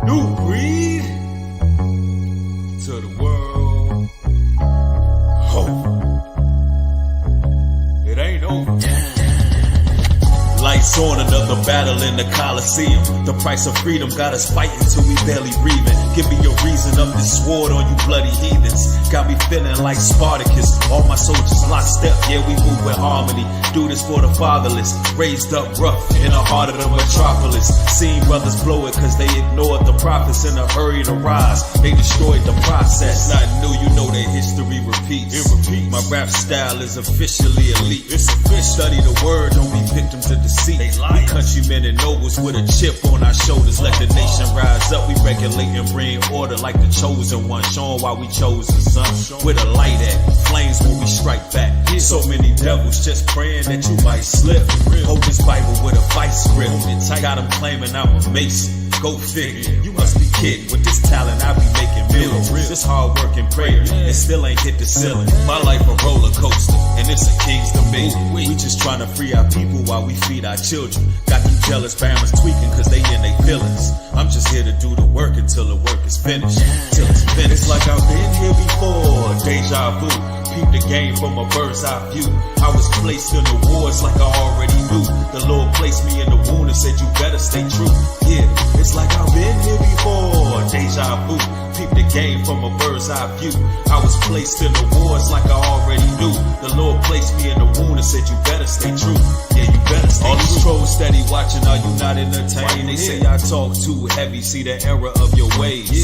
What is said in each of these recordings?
New breed to the world over. It ain't over. Lights on, another battle in the Coliseum. The price of freedom got us fighting till we barely breathing. Give me a reason of this sword on you bloody heathens. Got me feeling like Spartacus. All my soldiers locked step, yeah, we move with harmony. Do this for the fatherless, raised up rough in the heart of the metropolis. Seen brothers blow it cause they ignored the prophets in a hurry to rise. They destroyed the process. Nothing new, you know that history repeats. It repeats. My rap style is officially elite. It's official. Study the word, don't be victims of deceit. We countrymen and nobles with a chip on our shoulders. Let the nation rise up, we regulate and bring order like the chosen one. Showing why we chose the sun. Where the light at, flames when we strike back. So many devils just praying that you might slip. Hold this Bible with a vice grip. Got them claiming I'm a mason. Go figure, you must be kidding. With this talent, I be making millions. This hard work and prayer, and still ain't hit the ceiling. My life a roller coaster, and it's a king's domain. We just trying to free our people while we feed our children. Got them jealous bammers tweaking cause they in their feelings. I'm just here to do the work until the work is finished. Till it's finished. It's like I've been here before, deja vu. Peep the game from a bird's eye view. I was placed in the wars like I already knew. The Lord placed me in the wound and said you better stay true. Yeah, it's like I've been here before, deja vu. Peep the game from a bird's eye view. I was placed in the wars like I already knew. The Lord placed me in the wound and said you better stay true. Yeah, you better stay true. All these trolls steady watching, are you not entertained? They say I talk too heavy, see the error of your ways.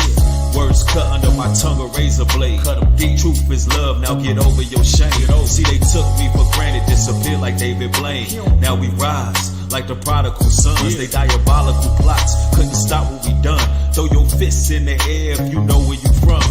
Words cut under my tongue, a razor blade. Cut them deep. Truth is love, now get over your shame. See, they took me for granted, disappeared like David Blaine. Now we rise like the prodigal sons. They diabolical plots, couldn't stop what we done. Throw your fists in the air if you know where you from.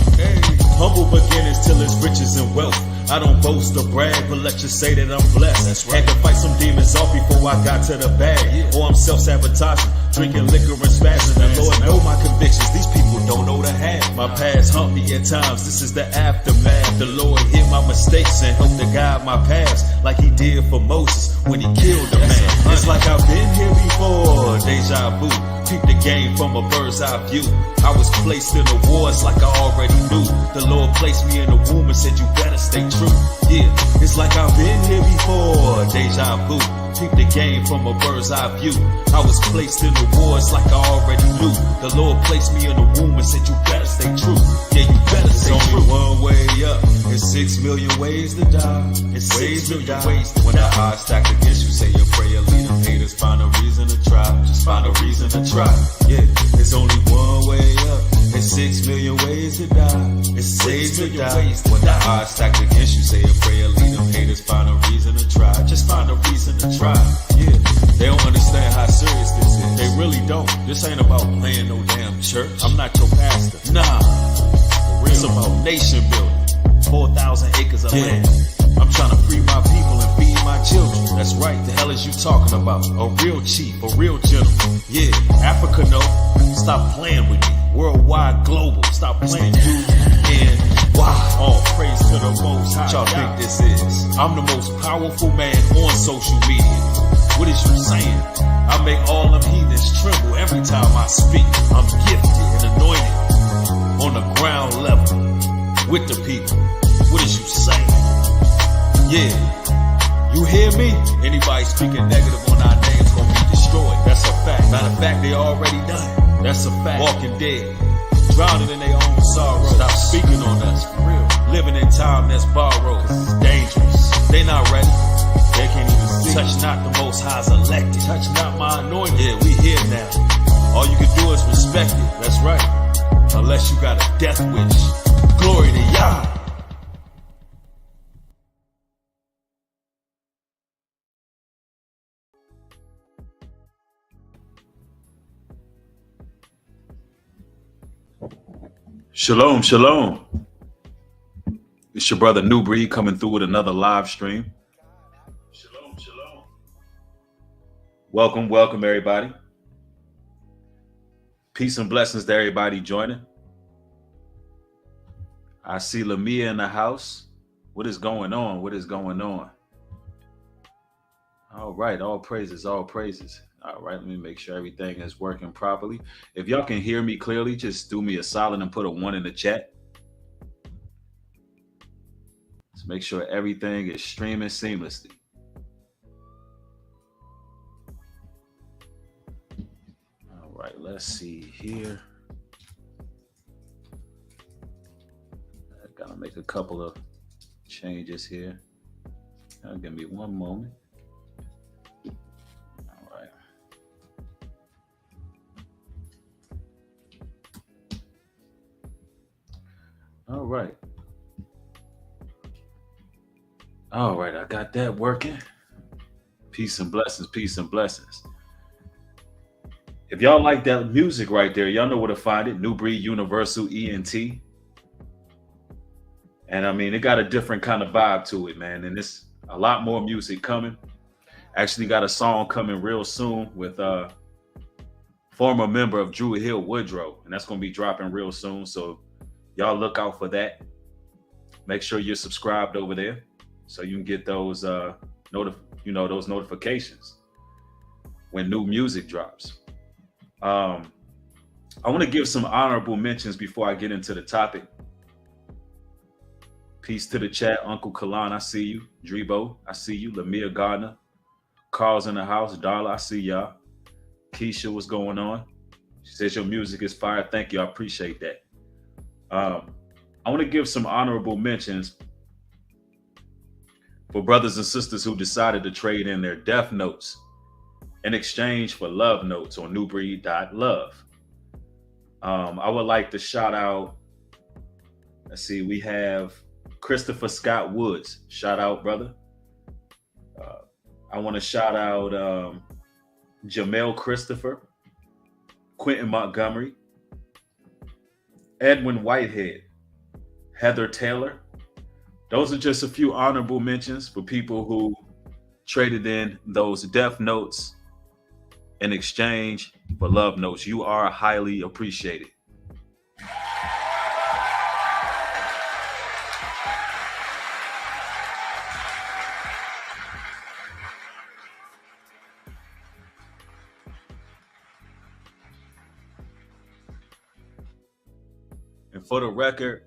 Humble beginnings till it's riches and wealth. I don't boast or brag, but let's just say that I'm blessed. That's right. Had to fight some demons off before I got to the bag. Or I'm self-sabotaging, drinking liquor and spazzing. The Lord know my convictions, these people don't know the half. My past haunt me at times, this is the aftermath. The Lord hear my mistakes and help to guide my past, like he did for Moses when he killed the man. It's like I've been here before, deja vu. Peep the game from a bird's eye view. I was placed in the wars like I already knew. The Lord placed me in the womb and said you better stay true. Yeah, it's like I've been here before, deja vu. Peep the game from a bird's eye view. I was placed in the wars like I already knew. The Lord placed me in the womb and said you better stay true. Yeah, you better stay true. Only one way up, and 6 million ways to die. It's 6 million ways to die. When the odds stacked against you, say your prayer, lead them haters. Find a reason to try, just find a reason to try. Yeah, there's only one way up, and 6 million ways to die. It's 6 million ways to die. When the odds stacked against you, say a prayer, lead them haters. Find a reason to try, just find a reason to try. Yeah, they don't understand how serious this is. They really don't. This ain't about playing no damn church. I'm not your pastor. Nah, for real. It's about nation building. 4,000 acres of land. I'm trying to free my people and feed my children. That's right, the hell is you talking about? A real chief, a real gentleman. Yeah, Africa, no, stop playing with me. Worldwide, global, stop playing you and why? All praise to the most high. What y'all think this is? I'm the most powerful man on social media. What is you saying? I make all them heathens tremble every time I speak. I'm gifted and anointed on the ground level with the people. What is you saying? Yeah, you hear me? Anybody speaking negative on our names gonna be destroyed. That's a fact. Matter of fact, they already done. That's a fact. Walking dead, drowning in their own sorrow. Stop speaking on us, for real. Living in time that's borrowed, cause it's dangerous. They not ready. They can't even see. Touch not the Most High's elected. Touch not my anointing. Yeah, we here now. All you can do is respect it. That's right. Unless you got a death wish. Glory to Yah. Shalom, shalom. It's your brother New Breed coming through with another live stream. Shalom, shalom. Welcome, welcome everybody. Peace and blessings to everybody joining. I see Lamia in the house. What is going on? What is going on? All right, all praises, all praises. All right, let me make sure everything is working properly. If y'all can hear me clearly, just do me a solid and put a 1 in the chat. Let's make sure everything is streaming seamlessly. All right, let's see here. I gotta make a couple of changes here. Give me one moment. All right. All right. All right, I got that working. Peace and blessings, peace and blessings. If y'all like that music right there, y'all know where to find it. New Breed Universal ENT. And I mean, it got a different kind of vibe to it, man. And it's a lot more music coming. Actually got a song coming real soon with former member of Drew Hill Woodrow. And that's going to be dropping real soon. So y'all look out for that. Make sure you're subscribed over there so you can get those those notifications when new music drops. I want to give some honorable mentions before I get into the topic. Peace to the chat. Uncle Kalan, I see you. Drebo, I see you. Lamia Gardner. Carl's in the house. Darla, I see y'all. Keisha, what's going on? She says your music is fire. Thank you. I appreciate that. I want to give some honorable mentions for brothers and sisters who decided to trade in their death notes in exchange for love notes on newbreed.love. I would like to shout out, let's see, we have Christopher Scott Woods. Shout out, brother. I want to shout out Jamel Christopher, Quentin Montgomery, Edwin Whitehead, Heather Taylor. Those are just a few honorable mentions for people who traded in those death notes in exchange for love notes. You are highly appreciated. And for the record,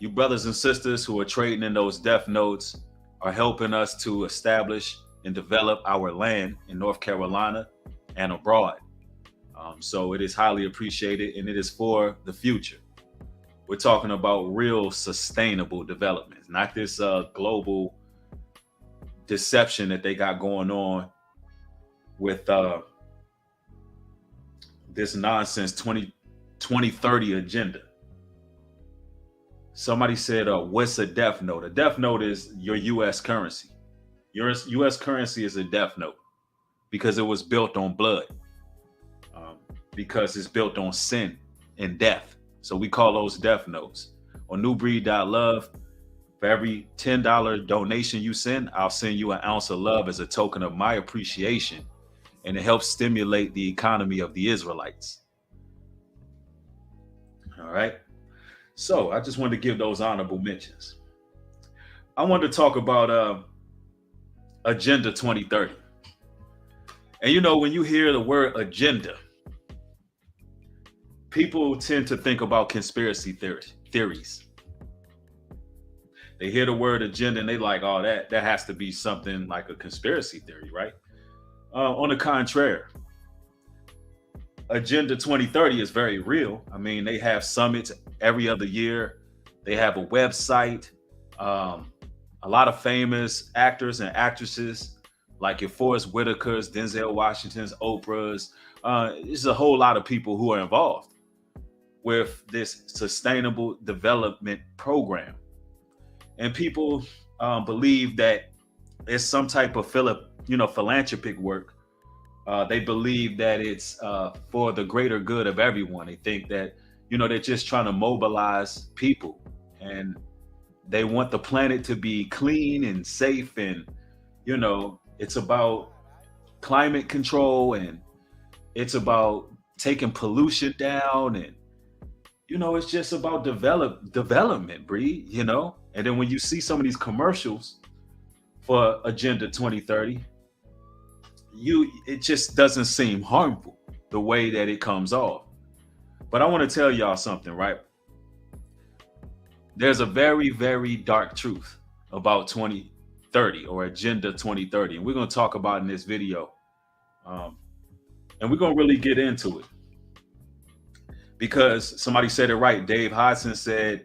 you brothers and sisters who are trading in those death notes are helping us to establish and develop our land in North Carolina and abroad. So it is highly appreciated, and it is for the future. We're talking about real sustainable development, not this global deception that they got going on with this nonsense 2030 agenda. Somebody said, what's a death note? A death note is your U.S. currency. Your U.S. currency is a death note because it was built on blood, because it's built on sin and death. So we call those death notes. On newbreed.love, for every $10 donation you send, I'll send you an ounce of love as a token of my appreciation. And it helps stimulate the economy of the Israelites. All right. So I just wanted to give those honorable mentions. I wanted to talk about Agenda 2030. And you know, when you hear the word agenda, people tend to think about conspiracy theories. They hear the word agenda and they like, oh, that has to be something like a conspiracy theory, right? On the contrary, Agenda 2030 is very real. I mean, they have summits every other year. They have a website. A lot of famous actors and actresses like your Forrest Whitakers, Denzel Washington's, Oprah's. There's a whole lot of people who are involved with this sustainable development program. And people believe that it's some type of philanthropic work. They believe that it's for the greater good of everyone. They think that, they're just trying to mobilize people, and they want the planet to be clean and safe. And, it's about climate control, and it's about taking pollution down. And, it's just about development, Bree, And then when you see some of these commercials for Agenda 2030, it just doesn't seem harmful the way that it comes off. But I want to tell y'all something, right? There's a very, very dark truth about 2030 or Agenda 2030. And we're going to talk about in this video. Um, and we're going to really get into it. Because somebody said it right. Dave Hodson said,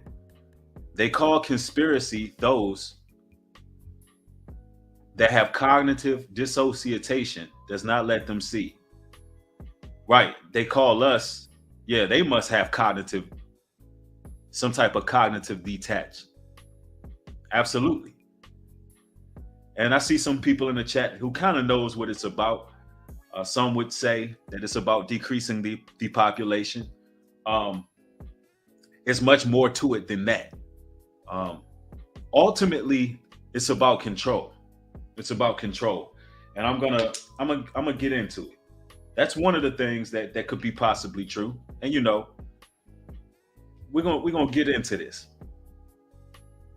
they call conspiracy those that have cognitive dissociation, does not let them see. Right. They call us, yeah, they must have some type of cognitive detach. Absolutely. And I see some people in the chat who kind of knows what it's about. Some would say that it's about decreasing the population. There's much more to it than that. Ultimately, it's about control. It's about control. And I'm gonna get into it. That's one of the things that could be possibly true. And we're gonna get into this.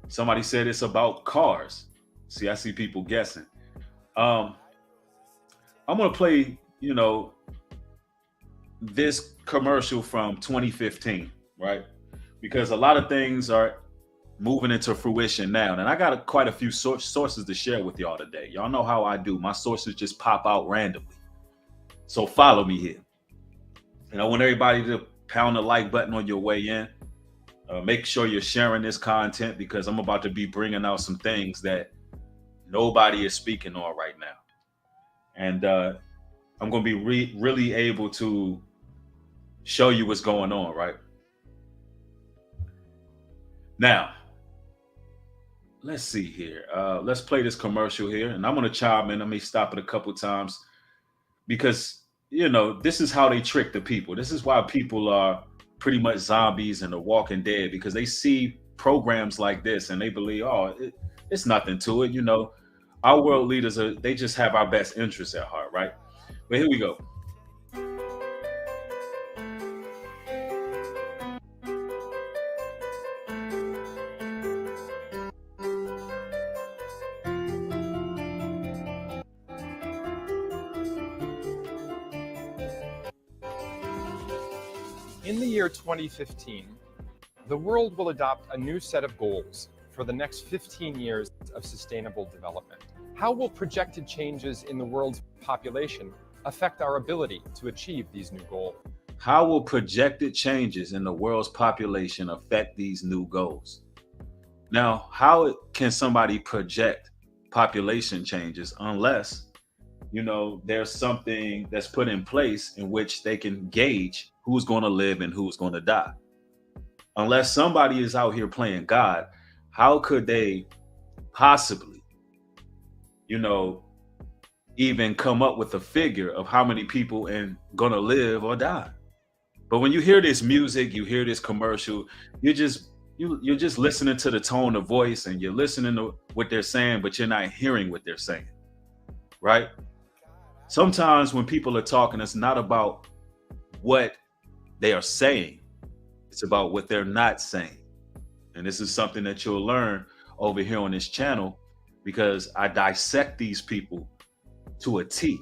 Somebody said it's about cars. See, I see people guessing. I'm gonna play, this commercial from 2015, right? Because a lot of things are moving into fruition now. And I got quite a few sources to share with y'all today. Y'all know how I do. My sources just pop out randomly. So follow me here. And I want everybody to pound the like button on your way in. Make sure you're sharing this content because I'm about to be bringing out some things that nobody is speaking on right now. And I'm going to be really able to show you what's going on, right? Now, let's see here. Let's play this commercial here. And I'm going to chime in. I may stop it a couple times because, this is how they trick the people. This is why people are pretty much zombies and The Walking Dead, because they see programs like this and they believe, it's nothing to it. Our world leaders, they just have our best interests at heart, right? But here we go. In the year 2015, the world will adopt a new set of goals for the next 15 years of sustainable development. How will projected changes in the world's population affect our ability to achieve these new goals? How will projected changes in the world's population affect these new goals? Now, how can somebody project population changes unless, there's something that's put in place in which they can gauge who's going to live and who's going to die? Unless somebody is out here playing God, how could they possibly, even come up with a figure of how many people are going to live or die? But when you hear this music, you hear this commercial, you're just listening to the tone of voice and you're listening to what they're saying, but you're not hearing what they're saying, right? Sometimes when people are talking, it's not about what they are saying. It's about what they're not saying. And this is something that you'll learn over here on this channel because I dissect these people to a T,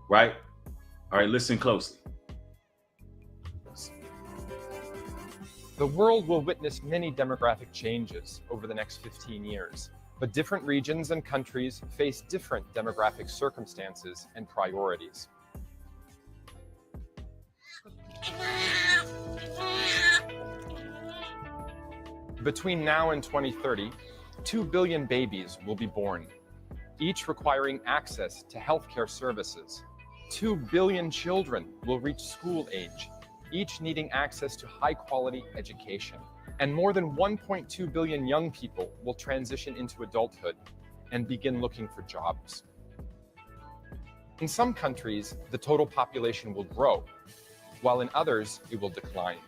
right? All right, listen closely. The world will witness many demographic changes over the next 15 years, but different regions and countries face different demographic circumstances and priorities. Between now and 2030, 2 billion babies will be born, each requiring access to healthcare services. 2 billion children will reach school age, each needing access to high-quality education. And more than 1.2 billion young people will transition into adulthood and begin looking for jobs. In some countries, the total population will grow, while in others, it will decline.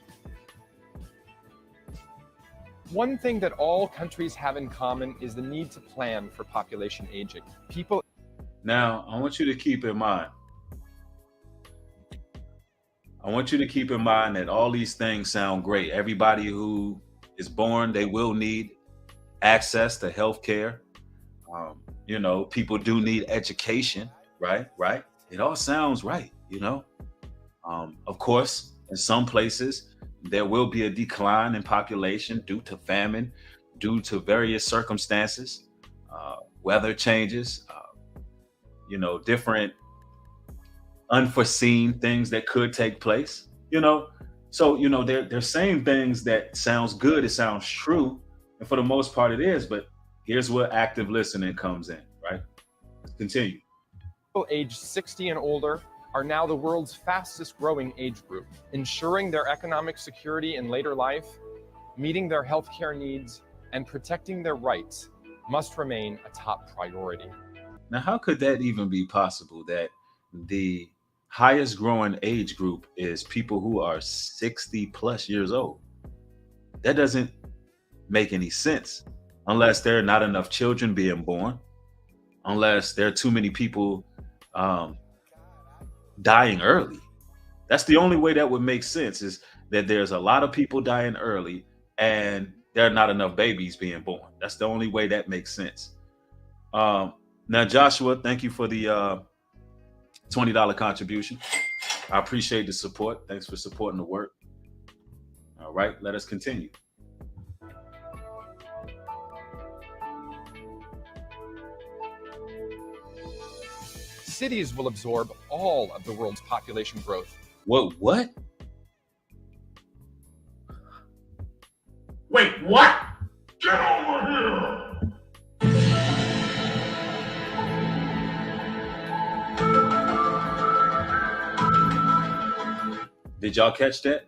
One thing that all countries have in common is the need to plan for population aging. Now, I want you to keep in mind. That all these things sound great. Everybody who is born, they will need access to health care. People do need education, Right. It all sounds right, Of course, in some places, there will be a decline in population due to famine, due to various circumstances, weather changes, different unforeseen things that could take place. So, they're saying things that sounds good, it sounds true, and for the most part it is, but here's where active listening comes in, right? Let's continue. People aged 60 and older are now the world's fastest growing age group. Ensuring their economic security in later life, meeting their healthcare needs, and protecting their rights must remain a top priority. Now, how could that even be possible that the highest growing age group is people who are 60 plus years old? That doesn't make any sense unless there are not enough children being born, unless there are too many people dying early. That's the only way that would make sense, is that there's a lot of people dying early and there are not enough babies being born. That's the only way that makes sense. Now, Joshua, thank you for the $20 contribution. I appreciate the support. Thanks for supporting the work. All right, let us continue. Cities will absorb all of the world's population growth. What? Wait, what? Get over here! Did y'all catch that?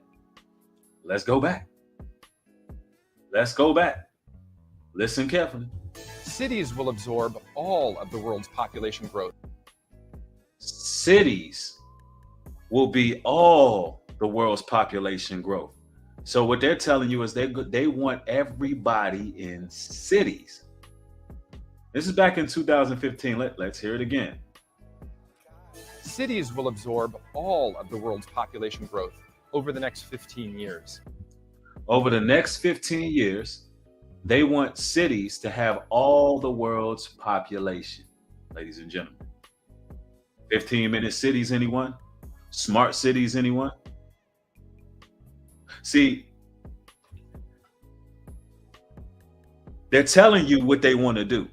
Let's go back. Listen carefully. Cities will absorb all of the world's population growth. Cities will be all the world's population growth. So what they're telling you is they want everybody in cities. This is back in 2015. Let's hear it again. Cities will absorb all of the world's population growth over the next 15 years. Over the next 15 years, they want cities to have all the world's population, ladies and gentlemen. 15-minute cities, anyone? Smart cities, anyone? See, they're telling you what they want to do.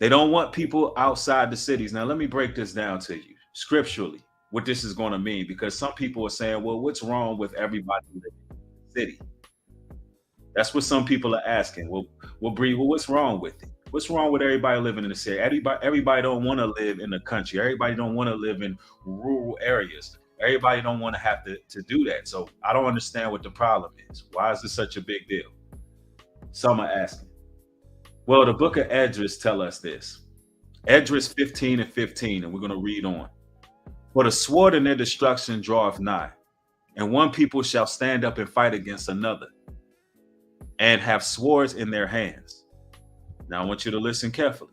They don't want people outside the cities. Now, let me break this down to you scripturally, what this is going to mean, because some people are saying, well, what's wrong with everybody living in the city? That's what some people are asking. Well, Bree, what's wrong with it? What's wrong with everybody living in the city? Everybody don't want to live in the country. Everybody don't want to live in rural areas. Everybody don't want to have to do that. So I don't understand what the problem is. Why is this such a big deal? Some are asking. Well, the book of Esdras tell us this. Esdras 15 and 15, and we're going to read on. For the sword in their destruction draweth nigh, and one people shall stand up and fight against another, and have swords in their hands. Now I want you to listen carefully.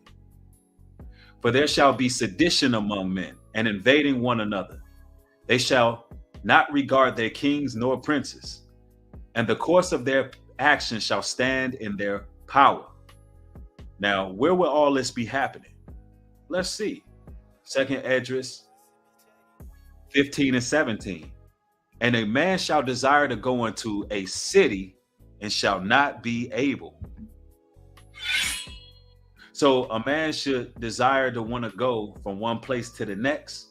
For there shall be sedition among men, and invading one another. They shall not regard their kings nor princes, and the course of their action shall stand in their power. Now, where will all this be happening? Let's see. 2nd Esdras 15 and 17. And a man shall desire to go into a city and shall not be able. So a man should desire to want to go from one place to the next,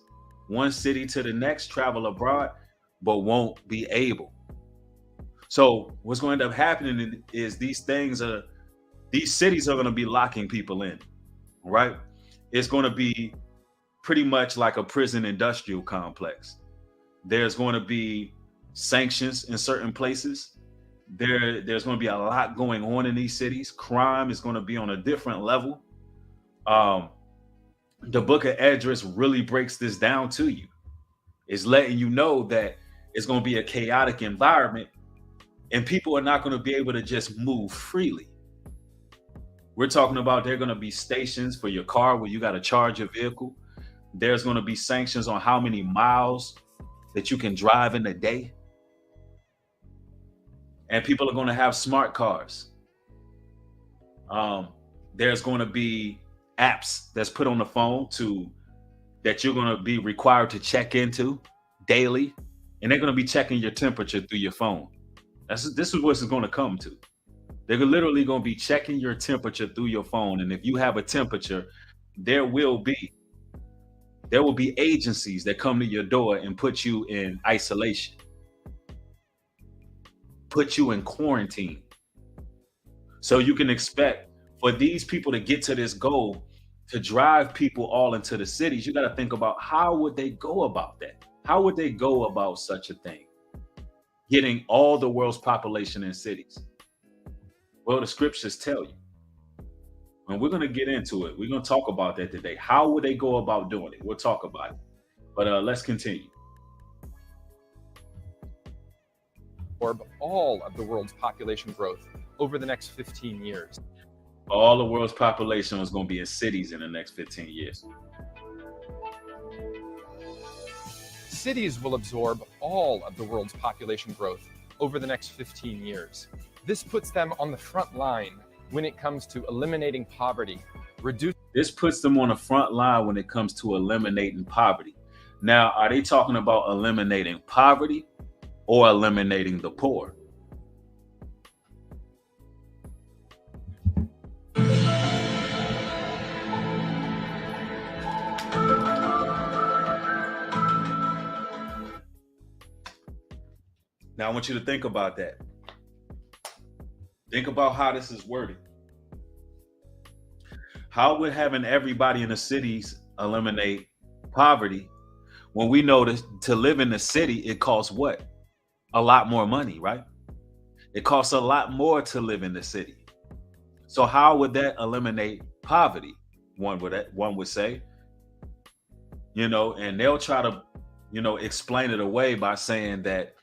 one city to the next, travel abroad, but won't be able. So what's going to end up happening is these cities are going to be locking people in, right? It's going to be pretty much like a prison industrial complex. There's going to be sanctions in certain places. There's going to be a lot going on in these cities. Crime is going to be on a different level. The book of Esdras really breaks this down to you. It's letting you know that it's going to be a chaotic environment and people are not going to be able to just move freely. We're talking about there are going to be stations for your car where you got to charge your vehicle. There's going to be sanctions on how many miles that you can drive in a day. And people are going to have smart cars. There's going to be apps that's put on the phone that you're going to be required to check into daily, and they're going to be checking your temperature through your phone. This is what it's going to come to. They're literally going to be checking your temperature through your phone, and if you have a temperature, there will be agencies that come to your door and put you in isolation, put you in quarantine. So you can expect for these people to get to this goal, to drive people all into the cities, you got to think about how would they go about that? How would they go about such a thing? Getting all the world's population in cities. Well, the scriptures tell you. And we're going to get into it. We're going to talk about that today. How would they go about doing it? We'll talk about it. But let's continue. Absorb all of the world's population growth over the next 15 years. All the world's population is going to be in cities in the next 15 years. Cities will absorb all of the world's population growth over the next 15 years. This puts them on the front line when it comes to eliminating poverty, This puts them on the front line when it comes to eliminating poverty. Now, are they talking about eliminating poverty or eliminating the poor? Now, I want you to think about that. Think about how this is worded. How would having everybody in the cities eliminate poverty when we know to live in the city, it costs what? A lot more money, right? It costs a lot more to live in the city. So how would that eliminate poverty? One would say, and they'll try to, explain it away by saying that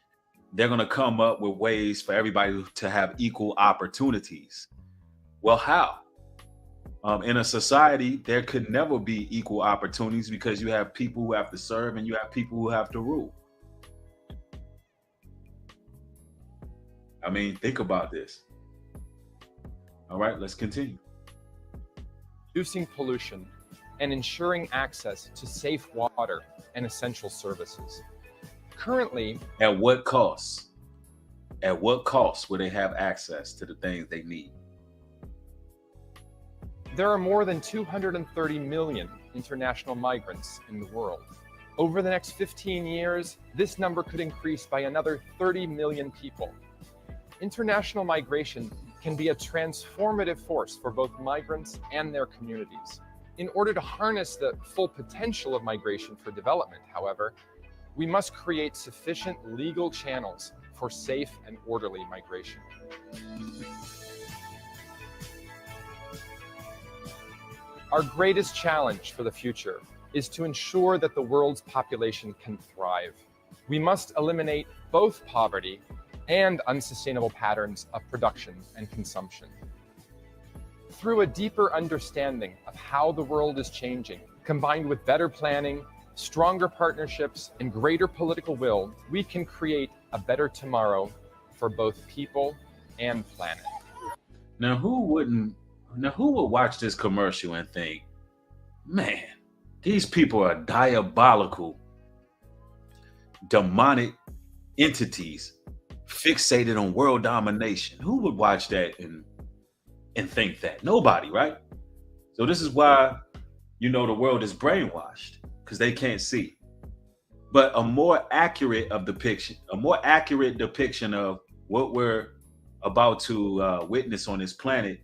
they're going to come up with ways for everybody to have equal opportunities. Well, how? In a society, there could never be equal opportunities because you have people who have to serve and you have people who have to rule. I mean, think about this. All right, let's continue. reducing pollution, and ensuring access to safe water and essential services. Currently, At what cost? At what cost will they have access to the things they need? there are more than 230 million international migrants in the world. Over the next 15 years, this number could increase by another 30 million people. International migration can be a transformative force for both migrants and their communities. In order to harness the full potential of migration for development, however, we must create sufficient legal channels for safe and orderly migration. Our greatest challenge for the future is to ensure that the world's population can thrive. We must eliminate both poverty and unsustainable patterns of production and consumption. Through a deeper understanding of how the world is changing, combined with better planning, stronger partnerships, and greater political will, we can create a better tomorrow for both people and planet. Now, who would watch this commercial and think, man, these people are diabolical, demonic entities fixated on world domination? Who would watch that and think that? Nobody, right? So this is why, the world is brainwashed, because they can't see. But a more accurate depiction of what we're about to witness on this planet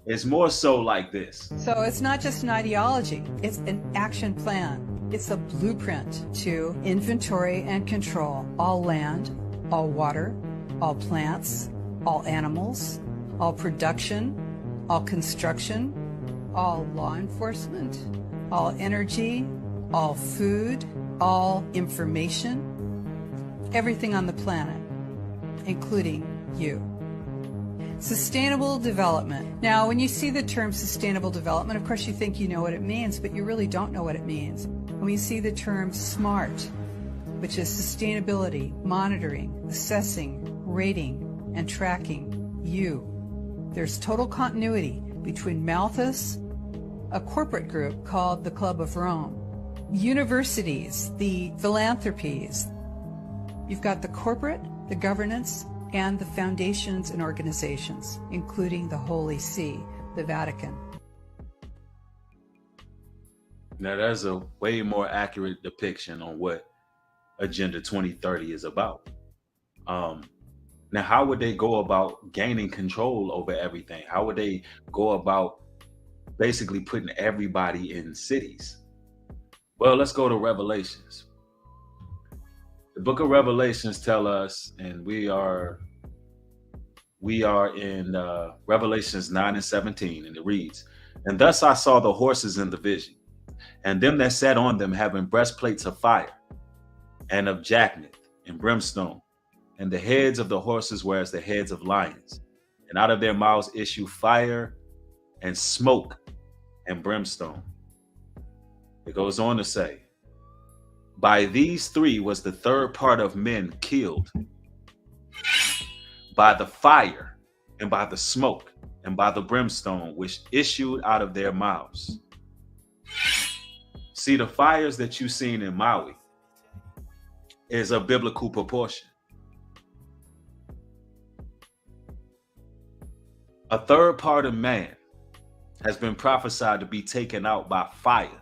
is more so like this. So it's not just an ideology, it's an action plan. It's a blueprint to inventory and control all land, all water, all plants, all animals, all production, all construction, all law enforcement, all energy, all food, all information, everything on the planet, including you. Sustainable development. Now, when you see the term sustainable development, of course you think you know what it means, but you really don't know what it means. When you see the term SMART, which is sustainability, monitoring, assessing, rating, and tracking you, there's total continuity between Malthus, a corporate group called the Club of Rome, universities, the philanthropies. You've got the corporate, the governance, and the foundations and organizations, including the Holy See, the Vatican. Now, that's a way more accurate depiction on what Agenda 2030 is about. Now, how would they go about gaining control over everything? How would they go about basically putting everybody in cities? Well, let's go to Revelations. The book of Revelations tell us, and we are in Revelations 9 and 17, and it reads, "And thus I saw the horses in the vision, and them that sat on them having breastplates of fire, and of jacinth and brimstone, and the heads of the horses were as the heads of lions, and out of their mouths issue fire and smoke and brimstone." It goes on to say, "By these three was the third part of men killed, by the fire and by the smoke and by the brimstone which issued out of their mouths." See, the fires that you've seen in Maui is a biblical proportion. A third part of man has been prophesied to be taken out by fire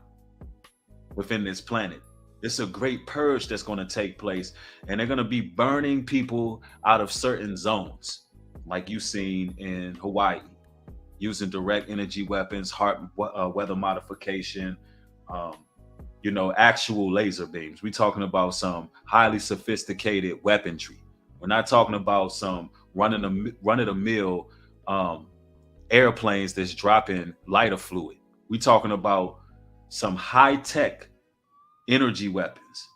within this planet. It's a great purge that's going to take place, and they're going to be burning people out of certain zones, like you've seen in Hawaii, using direct energy weapons, weather modification, actual laser beams. We're talking about some highly sophisticated weaponry. We're not talking about some run-of-the-mill airplanes that's dropping lighter fluid. We're talking about some high-tech energy weapons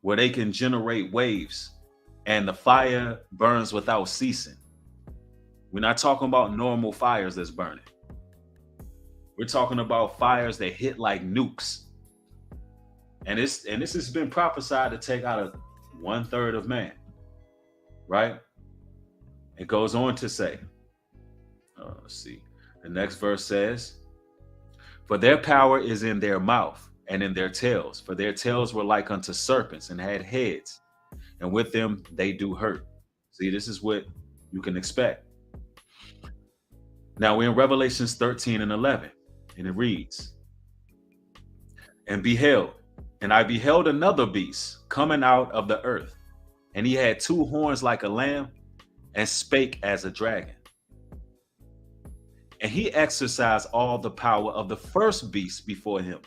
where they can generate waves and the fire burns without ceasing. We're not talking about normal fires that's burning. We're talking about fires that hit like nukes. And this has been prophesied to take out 1/3 of man, right? It goes on to say, let's see. The next verse says, "For their power is in their mouth and in their tails, for their tails were like unto serpents and had heads, and with them they do hurt." See, this is what you can expect. Now we're in Revelations 13 and 11, and it reads, And I beheld another beast coming out of the earth, and he had 2 horns like a lamb, and spake as a dragon. And he exercised all the power of the first beast before him,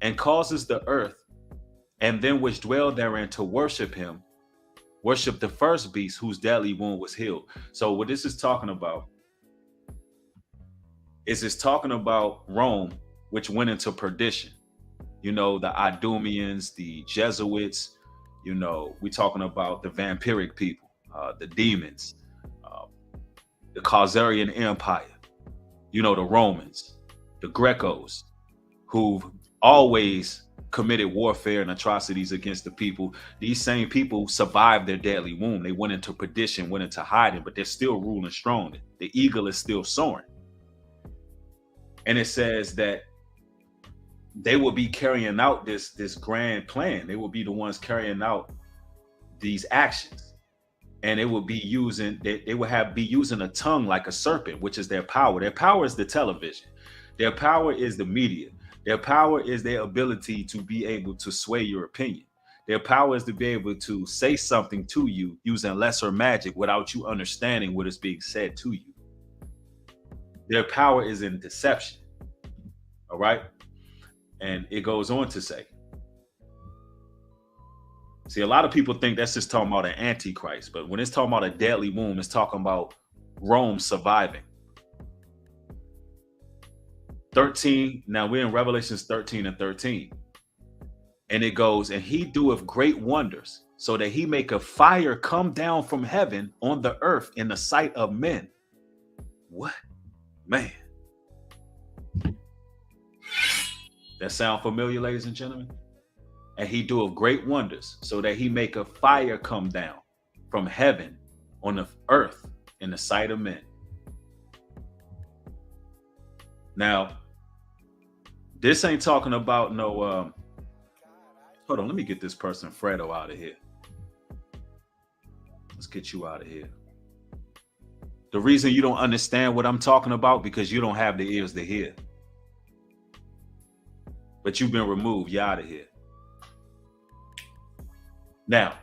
and causes the earth and them which dwell therein to worship him, worship the first beast whose deadly wound was healed. So what this is talking about is it's talking about Rome, which went into perdition. The Idumeans, the Jesuits, we're talking about the vampiric people, the demons, the Khazarian Empire, the Romans, the Grecos, who've always committed warfare and atrocities against the people. These same people survived their deadly wound. They went into perdition, went into hiding, but they're still ruling strong. The eagle is still soaring. And it says that they will be carrying out this grand plan. They will be the ones carrying out these actions. And they will be using a tongue like a serpent, which is their power. Their power is the television. Their power is the media. Their power is their ability to be able to sway your opinion. Their power is to be able to say something to you using lesser magic without you understanding what is being said to you. Their power is in deception. All right. And it goes on to say, see, a lot of people think that's just talking about an antichrist, but when it's talking about a deadly wound, it's talking about Rome surviving. 13. Now we're in Revelations 13 and 13. And it goes, and he doeth great wonders, so that he make a fire come down from heaven on the earth in the sight of men. What? Man. That sound familiar, ladies and gentlemen? And he doeth great wonders, so that he make a fire come down from heaven on the earth in the sight of men. Now, this ain't talking about no Hold on, let me get this person Fredo out of here. Let's get you out of here. The reason you don't understand what I'm talking about because you don't have the ears to hear. But you've been removed. You're out of here. Now,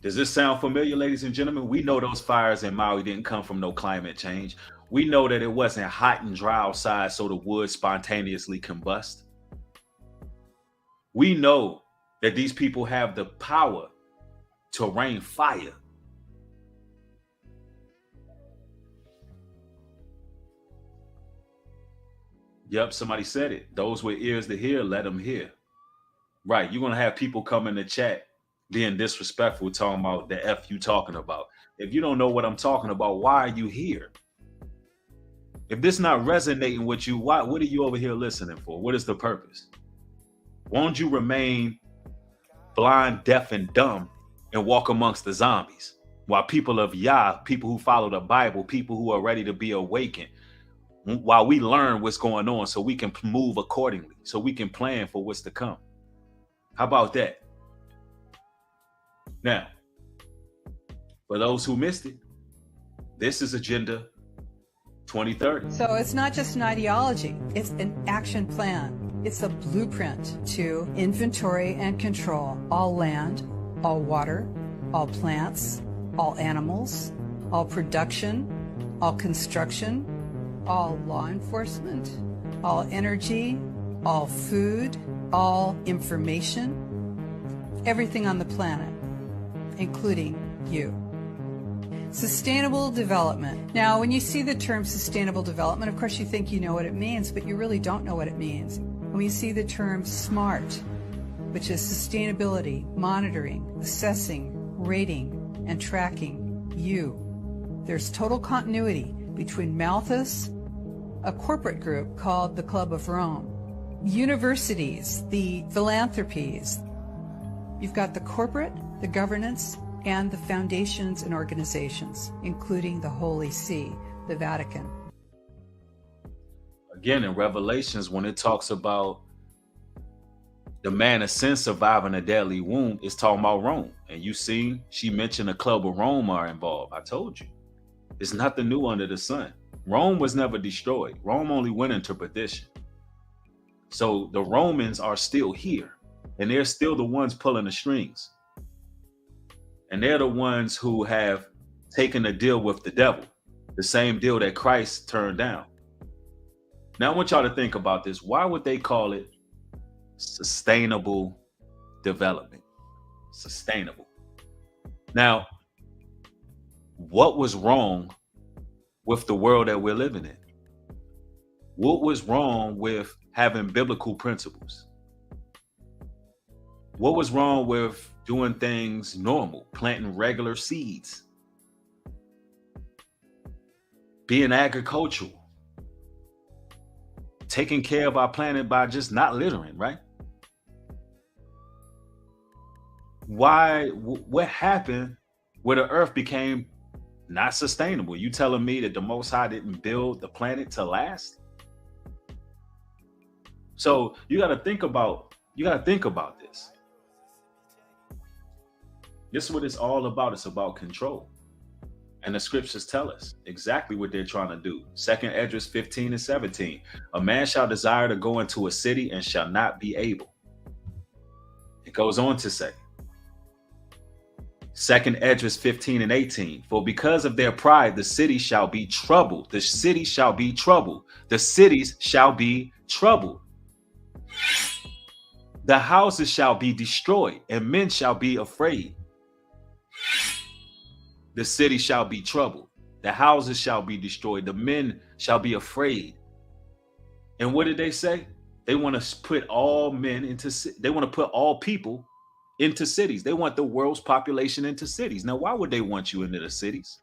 does this sound familiar, ladies and gentlemen? We know those fires in Maui didn't come from no climate change. We know that it wasn't hot and dry outside so the wood spontaneously combust. We know that these people have the power to rain fire. Yep, somebody said it. Those with ears to hear, let them hear. Right, you're going to have people come in the chat being disrespectful, talking about the F you talking about. If you don't know what I'm talking about, why are you here? If this not resonating with you, what are you over here listening for? What is the purpose? Won't you remain blind, deaf, and dumb and walk amongst the zombies while people of Yah, people who follow the Bible, people who are ready to be awakened, while we learn what's going on so we can move accordingly, so we can plan for what's to come? How about that? Now, for those who missed it, this is Agenda 2030. So it's not just an ideology, it's an action plan. It's a blueprint to inventory and control all land, all water, all plants, all animals, all production, all construction, all law enforcement, all energy, all food, all information, everything on the planet, including you. Sustainable development. Now, when you see the term sustainable development, of course you think you know what it means, but you really don't know what it means. When you see the term SMART, which is sustainability, monitoring, assessing, rating, and tracking you, there's total continuity between Malthus, a corporate group called the Club of Rome, universities, the philanthropies. You've got the corporate, the governance, and the foundations and organizations, including the Holy See, the Vatican. Again, in Revelations, when it talks about the man of sin surviving a deadly wound, it's talking about Rome. And you see, she mentioned the Club of Rome are involved. I told you. It's nothing new under the sun. Rome was never destroyed. Rome only went into perdition. So the Romans are still here, and they're still the ones pulling the strings. And they're the ones who have taken a deal with the devil, the same deal that Christ turned down. Now I want y'all to think about this. Why would they call it sustainable development? Sustainable. Now, what was wrong with the world that we're living in? What was wrong with having biblical principles? What was wrong with doing things normal, planting regular seeds, being agricultural, taking care of our planet by just not littering, right? What happened where the earth became not sustainable? You telling me that the Most High didn't build the planet to last? So you got to think about this. This is what it's all about. It's about control. And the scriptures tell us exactly what they're trying to do. 2nd Esdras 15 and 17. A man shall desire to go into a city and shall not be able. It goes on to say, 2nd Esdras 15 and 18. For because of their pride, the city shall be troubled. The city shall be troubled. The cities shall be troubled. The houses shall be destroyed, and men shall be afraid. The city shall be troubled. The houses shall be destroyed. The men shall be afraid. And what did they say? They want to put all men into, they want to put all people into cities. They want the world's population into cities. Now, why would they want you into the cities?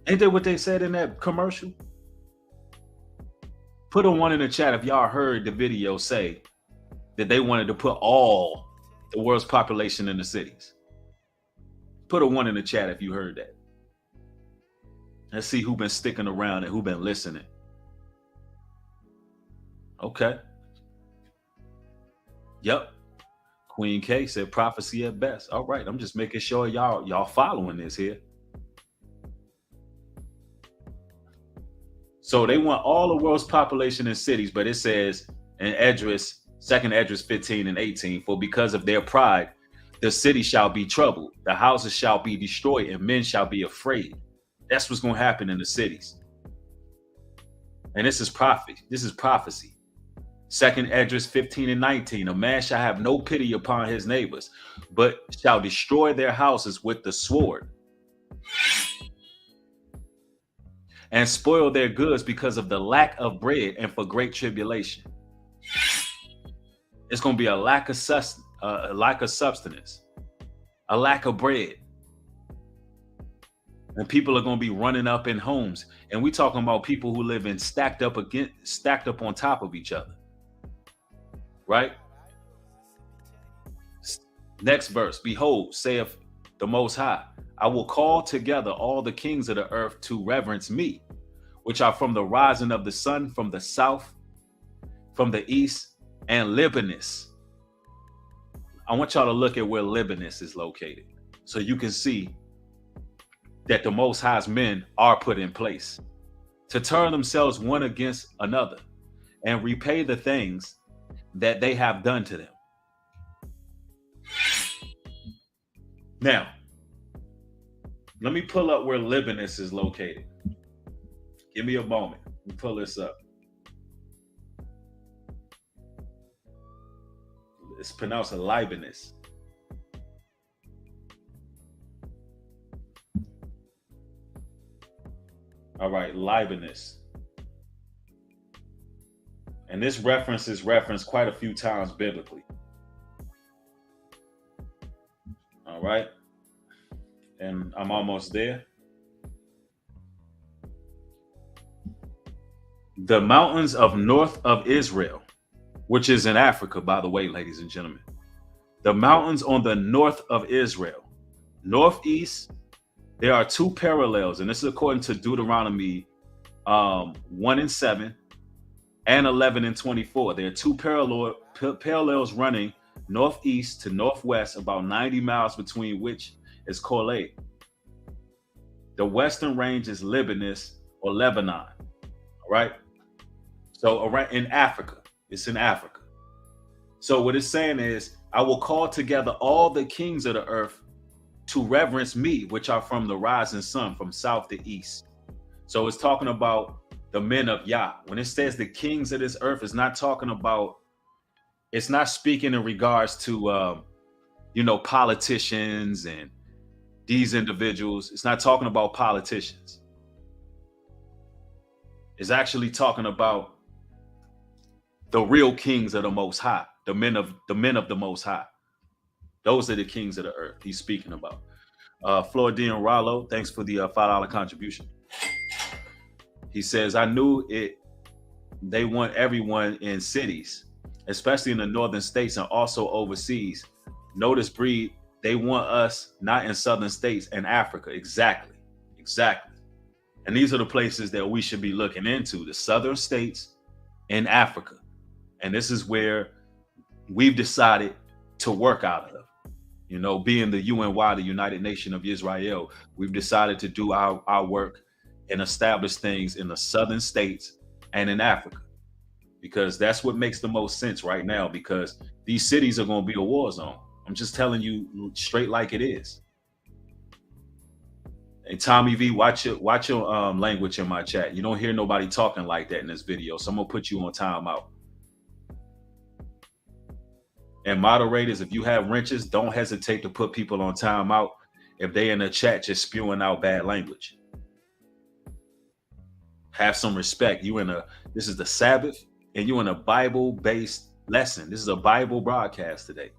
Ain't that what they said in that commercial? Put a one in the chat if y'all heard the video say that they wanted to put all the world's population in the cities. Put a one in the chat if you heard that. Let's see who been sticking around and who been listening. Okay. Yep. Queen K said prophecy at best. All right, I'm just making sure y'all following this here. So they want all the world's population in cities, but it says in Esdras, 2nd Esdras 15 and 18, for because of their pride, the city shall be troubled, the houses shall be destroyed, and men shall be afraid. That's what's going to happen in the cities. And this is prophecy. 2nd Esdras 15 and 19, a man shall have no pity upon his neighbors, but shall destroy their houses with the sword and spoil their goods because of the lack of bread and for great tribulation. It's going to be a lack of substance, a lack of bread. And people are going to be running up in homes. And we talking about people who live in stacked up on top of each other. Right? Next verse. Behold, saith the Most High, I will call together all the kings of the earth to reverence me, which are from the rising of the sun, from the south, from the east, and Libanus. I want y'all to look at where Libanus is located, so you can see that the Most High's men are put in place to turn themselves one against another and repay the things that they have done to them. Now, let me pull up where Libanus is located. Give me a moment. Let me pull this up. It's pronounced Libanus. All right, Libanus. And this reference is referenced quite a few times biblically. All right. And I'm almost there. The mountains of north of Israel, which is in Africa, by the way, ladies and gentlemen. The mountains on the north of Israel, northeast, there are two parallels, and this is according to Deuteronomy 1:7 and 11:24. There are two parallels running northeast to northwest, about 90 miles between which is Korle. The western range is Libanus or Lebanon. All right. So around in Africa, it's in Africa. So what it's saying is, I will call together all the kings of the earth to reverence me, which are from the rising sun, from south to east. So it's talking about the men of Yah. When it says the kings of this earth, it's not talking about, it's not speaking in regards to, politicians and these individuals. It's not talking about politicians. It's actually talking about the real kings of the Most High, the men of the Most High. Those are the kings of the earth he's speaking about. Floridian Rollo, thanks for the $5 contribution. He says, I knew it. They want everyone in cities, especially in the northern states and also overseas. Notice, breed, they want us not in southern states and Africa. Exactly. And these are the places that we should be looking into, the southern states in Africa. And this is where we've decided to work out of. Being the UNY, the United Nation of Israel, we've decided to do our work and establish things in the southern states and in Africa, because that's what makes the most sense right now, because these cities are going to be a war zone. I'm just telling you straight like it is. And Tommy V, watch your language in my chat. You don't hear nobody talking like that in this video, so I'm going to put you on timeout. And moderators, if you have wrenches, don't hesitate to put people on timeout if they in the chat just spewing out bad language. Have some respect. This is the Sabbath, and you in a Bible-based lesson. This is a Bible broadcast today.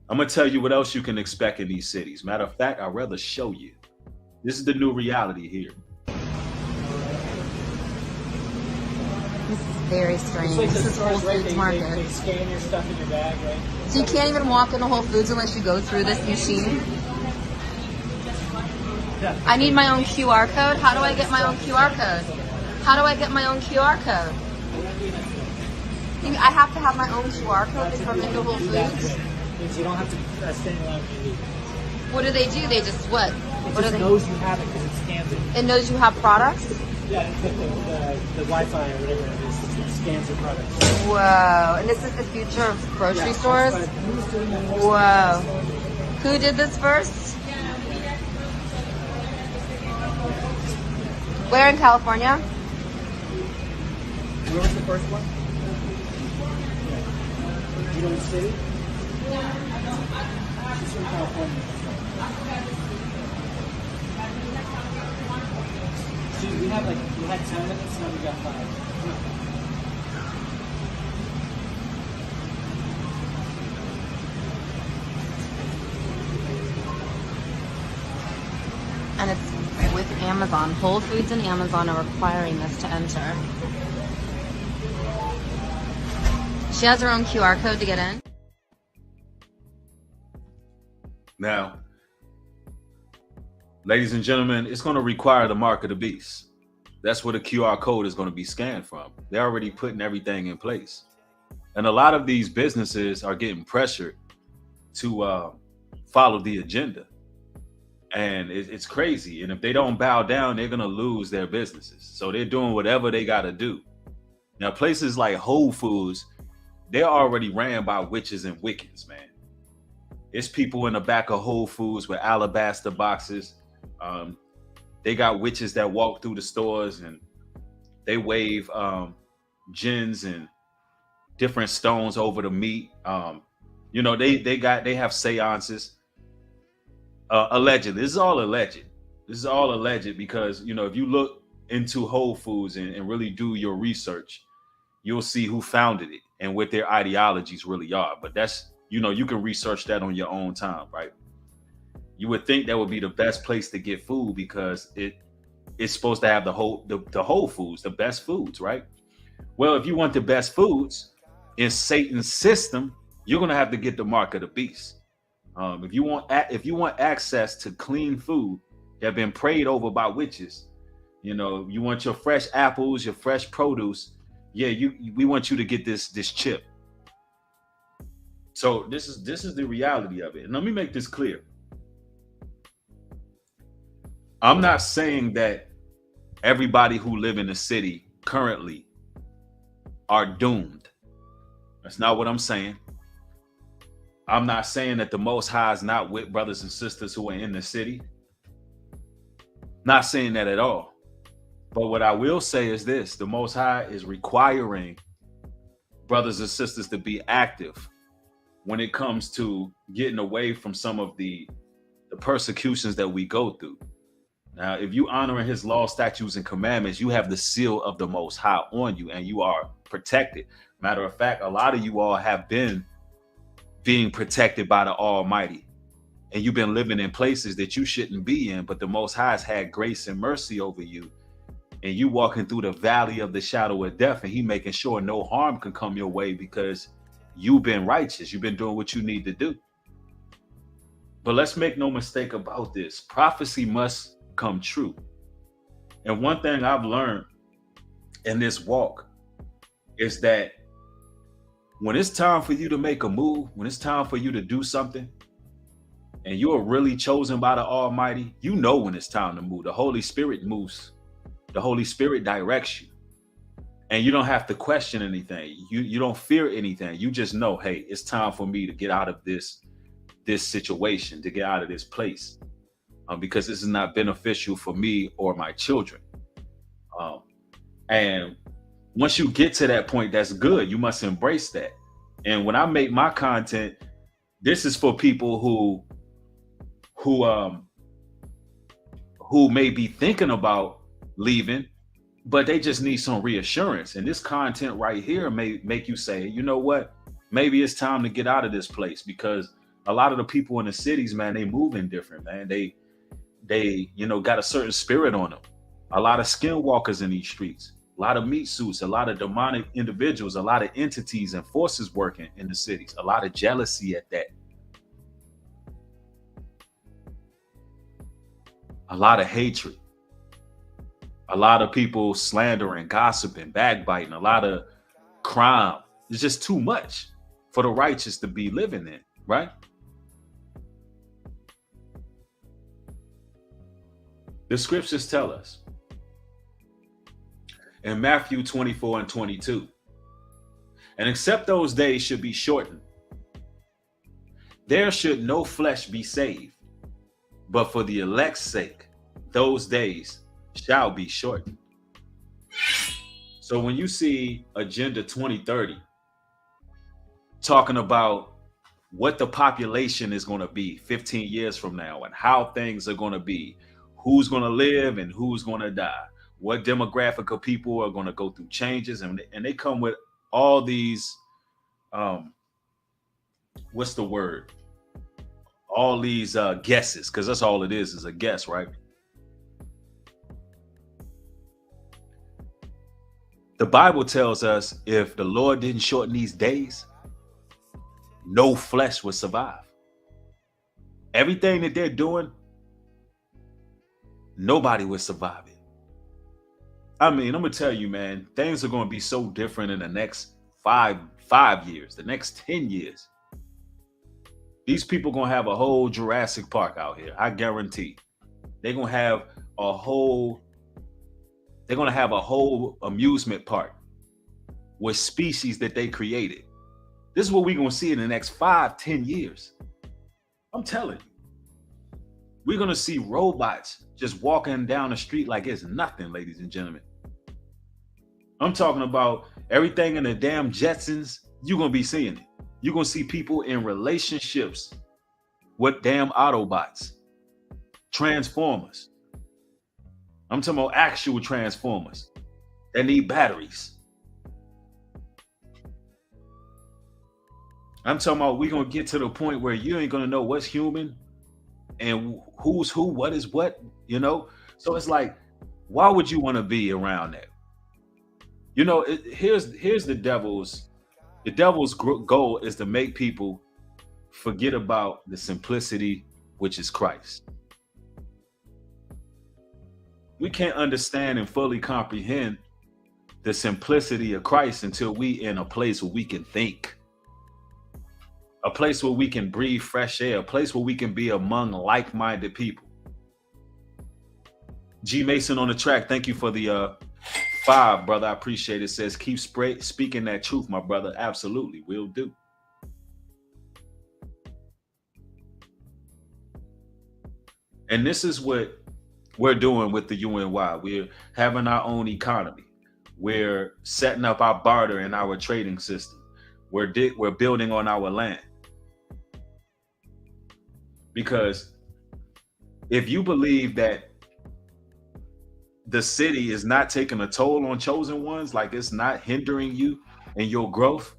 I'm gonna tell you what else you can expect in these cities. Matter of fact, I'd rather show you. This is the new reality here. This is very strange. Like this is Whole Foods Market. They scan your stuff in your bag, right? So you can't even walk into Whole Foods unless you go through this machine? I need my own QR code. How do I get my own QR code? How do I get my own QR code? I have to have my own QR code to come into Whole Foods? Means you don't have to stand in line when you leave. What do? They just what? It What just are knows you have it because it scans it. It knows you have products? Yeah, the Wi-Fi or whatever it is, it scans your products. Whoa. And this is the future of grocery stores? Who's doing that? Whoa. Who did this first? Where in California? Where was the first one? You know the city? She's from California. See, we had 10 minutes, now we got 5. And it's with Amazon. Whole Foods and Amazon are requiring us to enter. She has her own QR code to get in. Now, ladies and gentlemen, it's going to require the mark of the beast. That's where the QR code is going to be scanned from. They're already putting everything in place. And a lot of these businesses are getting pressured to follow the agenda. And it's crazy. And if they don't bow down, they're going to lose their businesses. So they're doing whatever they got to do. Now, places like Whole Foods, they're already ran by witches and Wiccans, man. It's people in the back of Whole Foods with alabaster boxes. They got witches that walk through the stores and they wave gins and different stones over the meat. They have seances. Allegedly, this is all alleged. This is all alleged because, if you look into Whole Foods and really do your research, you'll see who founded it and what their ideologies really are. But that's, you can research that on your own time, right? You would think that would be the best place to get food because it's supposed to have the whole foods, the best foods, right? Well, if you want the best foods in Satan's system, you're going to have to get the mark of the beast. If you want access to clean food that have been prayed over by witches, you want your fresh apples, your fresh produce. Yeah, we want you to get this chip. So this is the reality of it. And let me make this clear. I'm not saying that everybody who live in the city currently are doomed. That's not what I'm saying. I'm not saying that the Most High is not with brothers and sisters who are in the city. Not saying that at all. But what I will say is this: the Most High is requiring brothers and sisters to be active when it comes to getting away from some of the persecutions that we go through. Now, if you honoring his law, statutes, and commandments, you have the seal of the Most High on you and you are protected. Matter of fact, a lot of you all have been being protected by the Almighty. And you've been living in places that you shouldn't be in, but the Most High has had grace and mercy over you. And you walking through the valley of the shadow of death, and he making sure no harm can come your way because you've been righteous. You've been doing what you need to do. But let's make no mistake about this. Prophecy must come true. And one thing I've learned in this walk is that when it's time for you to make a move, when it's time for you to do something, and you are really chosen by the Almighty, you know when it's time to move. The Holy Spirit moves. The Holy Spirit directs you. And you don't have to question anything. You don't fear anything. You just know, hey, it's time for me to get out of this situation, to get out of this place. Because this is not beneficial for me or my children. And once you get to that point, that's good. You must embrace that. And when I make my content, this is for people who may be thinking about leaving, but they just need some reassurance. And this content right here may make you say, you know what? Maybe it's time to get out of this place, because a lot of the people in the cities, man, they moving different, man. They got a certain spirit on them. A lot of skinwalkers in these streets, a lot of meat suits, a lot of demonic individuals, a lot of entities and forces working in the cities, a lot of jealousy at that. A lot of hatred. A lot of people slandering, gossiping, backbiting, a lot of crime, It's just too much for the righteous to be living in, right? The scriptures tell us in Matthew 24 and 22, and except those days should be shortened, there should no flesh be saved, but for the elect's sake, those days shall be shortened. So when you see Agenda 2030 talking about what the population is going to be 15 years from now and how things are going to be, who's going to live and who's going to die, what demographic of people are going to go through changes, and they come with all these what's the word, all these guesses, because that's all it is a guess, right? The Bible tells us if the Lord didn't shorten these days, no flesh would survive. Everything that they're doing, nobody would survive it. I mean, I'm gonna tell you, man, things are gonna be so different in the next five years, the next 10 years. These people gonna have a whole Jurassic Park out here. I guarantee. They're gonna have a whole amusement park with species that they created. This is what we're gonna see in the next 5-10 years. I'm telling you. We're gonna see robots just walking down the street like it's nothing, ladies and gentlemen. I'm talking about everything in the damn Jetsons. You're gonna be seeing it. You're gonna see people in relationships with damn Autobots, Transformers. I'm talking about actual Transformers that need batteries. I'm talking about we're gonna get to the point where you ain't gonna know what's human and who's who, what is what, you know? So it's like, why would you want to be around that? You know, here's the devil's goal is to make people forget about the simplicity, which is Christ. We can't understand and fully comprehend the simplicity of Christ until we in a place where we can think, a place where we can breathe fresh air, a place where we can be among like-minded people. G Mason on the track, thank you for the 5, brother. I appreciate it. Says, keep speaking that truth, my brother. Absolutely, will do. And this is what we're doing with the UNY. We're having our own economy. We're setting up our barter and our trading system. We're building on our land. Because if you believe that the city is not taking a toll on chosen ones, like it's not hindering you in your growth,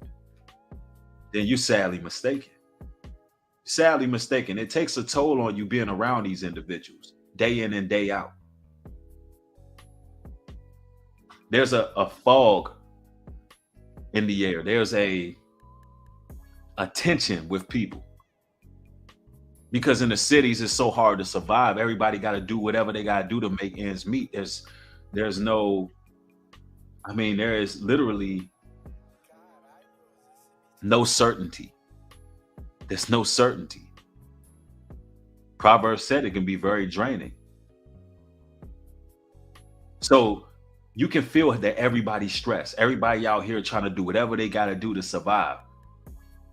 then you're sadly mistaken. Sadly mistaken. It takes a toll on you being around these individuals day in and day out. There's a fog in the air. There's a tension with people. Because in the cities, it's so hard to survive. Everybody got to do whatever they got to do to make ends meet. There is literally no certainty. There's no certainty. Proverbs said it can be very draining. So you can feel that everybody's stressed. Everybody out here trying to do whatever they got to do to survive.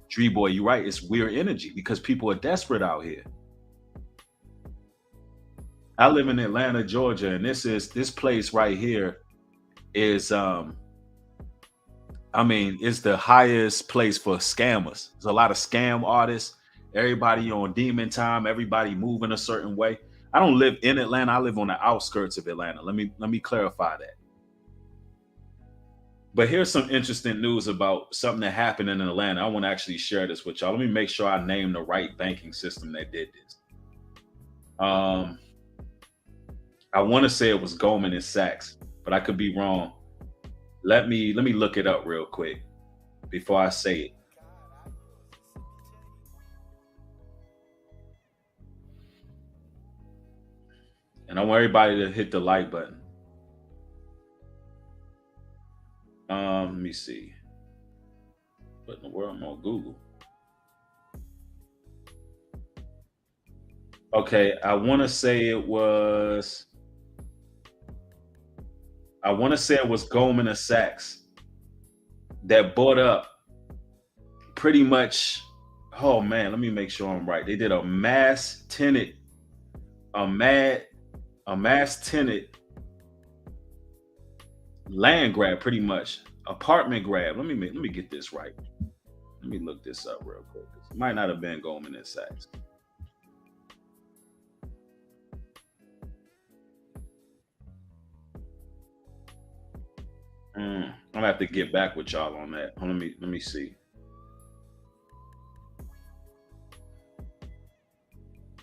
Tree boy, you're right. It's weird energy because people are desperate out here. I live in Atlanta, Georgia, and this place right here is it's the highest place for scammers. There's a lot of scam artists. Everybody on demon time. Everybody moving a certain way. I don't live in Atlanta. I live on the outskirts of Atlanta. Let me clarify that. But here's some interesting news about something that happened in Atlanta. I want to actually share this with y'all. Let me make sure I name the right banking system that did this. I want to say it was Goldman and Sachs, but I could be wrong. Let me look it up real quick before I say it. And I want everybody to hit the like button. Let me see. What in the world? I'm on Google. Okay, I want to say it was Goldman and Sachs that bought up pretty much. Oh man, let me make sure I'm right. They did a mass tenant land grab, pretty much apartment grab. Let me get this right. Let me look this up real quick. It might not have been Goldman and Sachs. I'm gonna have to get back with y'all on that. Let me see.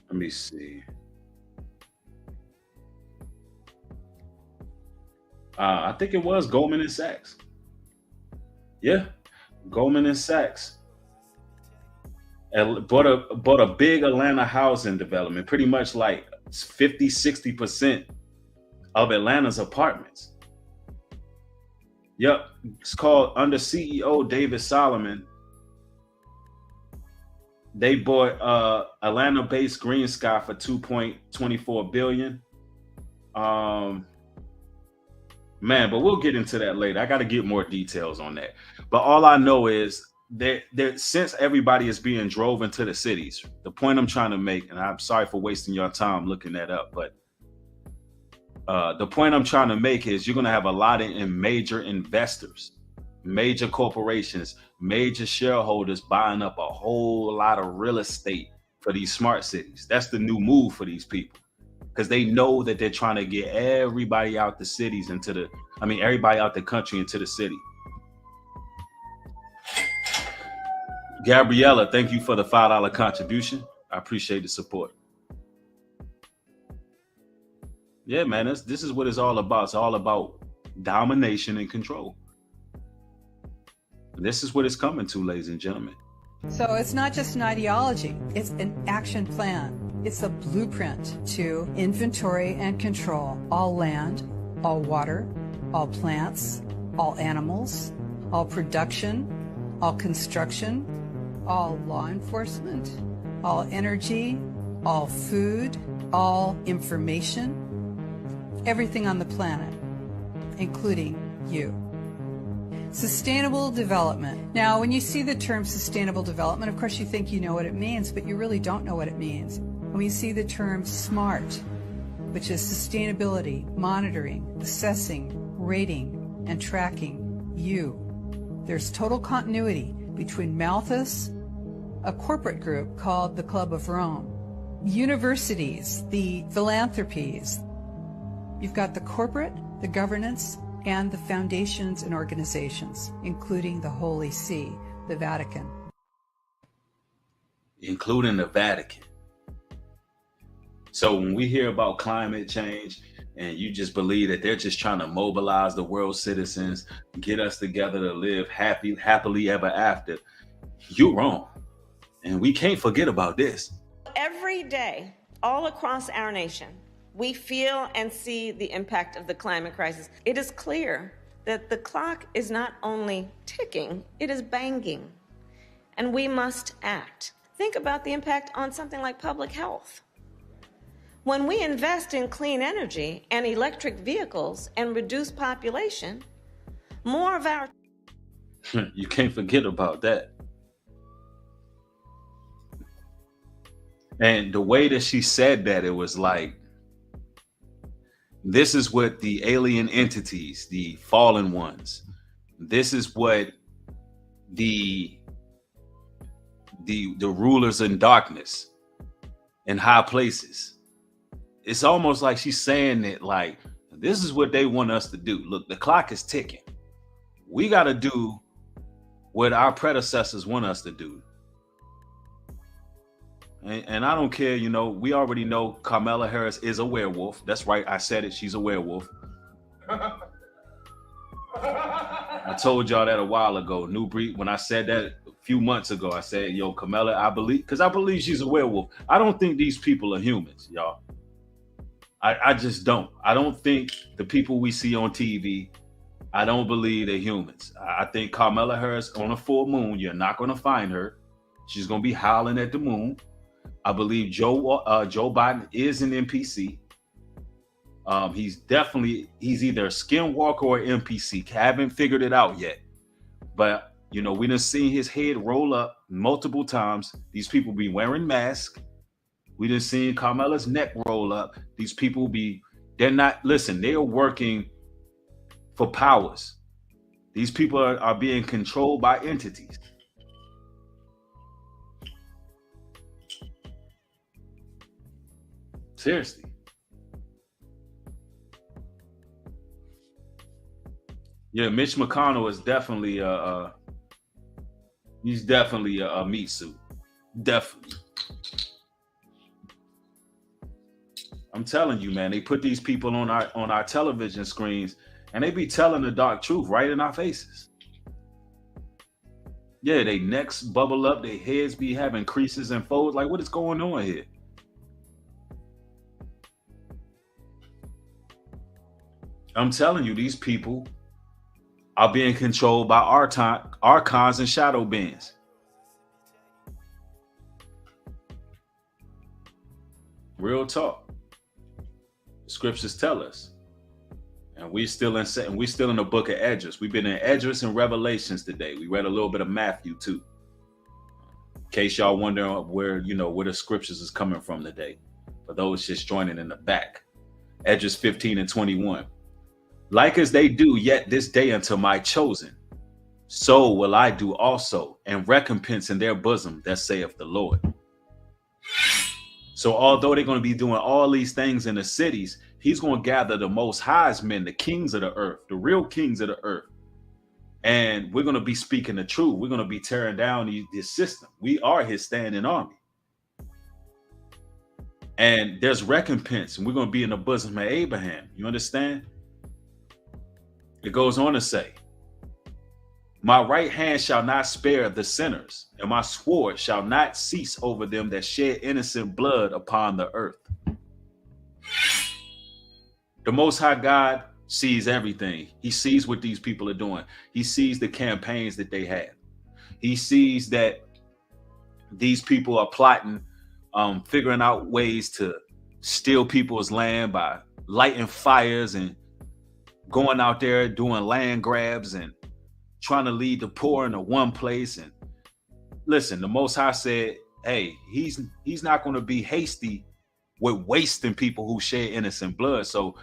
Let me see. I think it was Goldman and Sachs. Yeah, Goldman and Sachs. And bought a big Atlanta housing development, pretty much like 50-60% of Atlanta's apartments. Yep, it's called, under CEO David Solomon, they bought Atlanta-based Green Sky for $2.24 billion. Man, but we'll get into that later. I got to get more details on that. But all I know is that since everybody is being drove into the cities, the point I'm trying to make, and I'm sorry for wasting your time looking that up, but the point I'm trying to make is you're going to have a lot of major investors, major corporations, major shareholders buying up a whole lot of real estate for these smart cities. That's the new move for these people, because they know that they're trying to get everybody out the cities everybody out the country into the city. Gabriella, thank you for the $5 contribution. I appreciate the support. Yeah, man, this is what it's all about. It's all about domination and control. And this is what it's coming to, ladies and gentlemen. So it's not just an ideology, it's an action plan. It's a blueprint to inventory and control all land, all water, all plants, all animals, all production, all construction, all law enforcement, all energy, all food, all information, everything on the planet, including you. Sustainable development. Now, when you see the term sustainable development, of course you think you know what it means, but you really don't know what it means. And when you see the term SMART, which is sustainability, monitoring, assessing, rating, and tracking you, there's total continuity between Malthus, a corporate group called the Club of Rome, universities, the philanthropies. You've got the corporate, the governance, and the foundations and organizations, including the Holy See, the Vatican. Including the Vatican. So when we hear about climate change and you just believe that they're just trying to mobilize the world's citizens, get us together to live happily ever after, you're wrong. And we can't forget about this. Every day, all across our nation, we feel and see the impact of the climate crisis. It is clear that the clock is not only ticking, it is banging. And we must act. Think about the impact on something like public health. When we invest in clean energy and electric vehicles and reduce population, more of our... You can't forget about that. And the way that she said that, it was like, this is what the alien entities, the fallen ones, this is what the rulers in darkness in high places. It's almost like she's saying that, like, this is what they want us to do. Look, the clock is ticking. We got to do what our predecessors want us to do. And I don't care, we already know Kamala Harris is a werewolf. That's right, I said it, she's a werewolf. I told y'all that a while ago. New breed, when I said that a few months ago, I said, yo, Kamala, I believe she's a werewolf. I don't think these people are humans, y'all. I just don't. I don't think the people we see on TV I don't believe they're humans. I think Kamala Harris on a full moon, you're not going to find her. She's going to be howling at the moon. I believe Joe Biden is an NPC. He's either a skinwalker or NPC. Haven't figured it out yet. But, you know, we done seen his head roll up multiple times. These people be wearing masks. We done seen Kamala's neck roll up. These people they're working for powers. These people are being controlled by entities. Seriously. Yeah, Mitch McConnell is definitely he's definitely a meat suit. Definitely. I'm telling you, man, they put these people on our television screens and they be telling the dark truth right in our faces. Yeah, they necks bubble up, their heads be having creases and folds. Like, what is going on here? I'm telling you, these people are being controlled by archons and shadow beings. Real talk. The scriptures tell us. And we're still in the book of Esdras. We've been in Esdras and Revelations today. We read a little bit of Matthew too. In case y'all wondering where the scriptures is coming from today. For those just joining in the back. Esdras 15 and 21. Like as they do yet this day unto my chosen, so will I do also, and recompense in their bosom, that saith the Lord. So although they're going to be doing all these things in the cities, he's going to gather the most highest men, the kings of the earth, the real kings of the earth. And we're going to be speaking the truth. We're going to be tearing down this system. We are his standing army. And there's recompense, and we're going to be in the bosom of Abraham. You understand? It goes on to say, my right hand shall not spare the sinners, and my sword shall not cease over them that shed innocent blood upon the earth. The Most High God sees everything. He sees what these people are doing. He sees the campaigns that they have. He sees that these people are plotting, figuring out ways to steal people's land by lighting fires and going out there doing land grabs and trying to lead the poor into one place. And listen, the Most High said, hey, he's not going to be hasty with wasting people who shed innocent blood. So,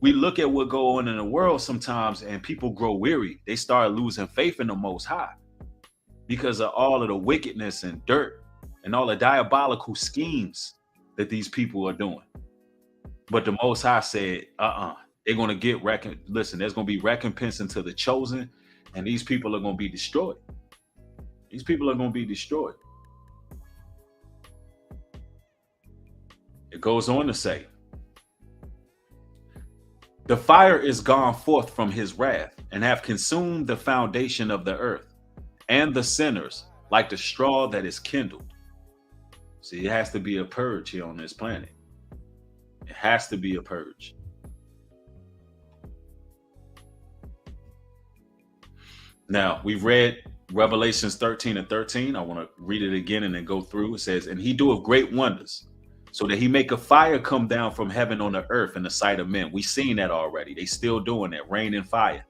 we look at what go on in the world sometimes and people grow weary. They start losing faith in the Most High because of all of the wickedness and dirt and all the diabolical schemes that these people are doing. But the Most High said, they're going to get listen, there's going to be recompense unto the chosen, and these people are going to be destroyed. These people are going to be destroyed. It goes on to say, the fire is gone forth from his wrath, and have consumed the foundation of the earth, and the sinners like the straw that is kindled. See, it has to be a purge here on this planet. It has to be a purge. Now, we've read Revelations 13 and 13. I want to read it again and then go through. It says, and he doeth great wonders, so that he make a fire come down from heaven on the earth in the sight of men. We've seen that already. They still doing that, rain and fire.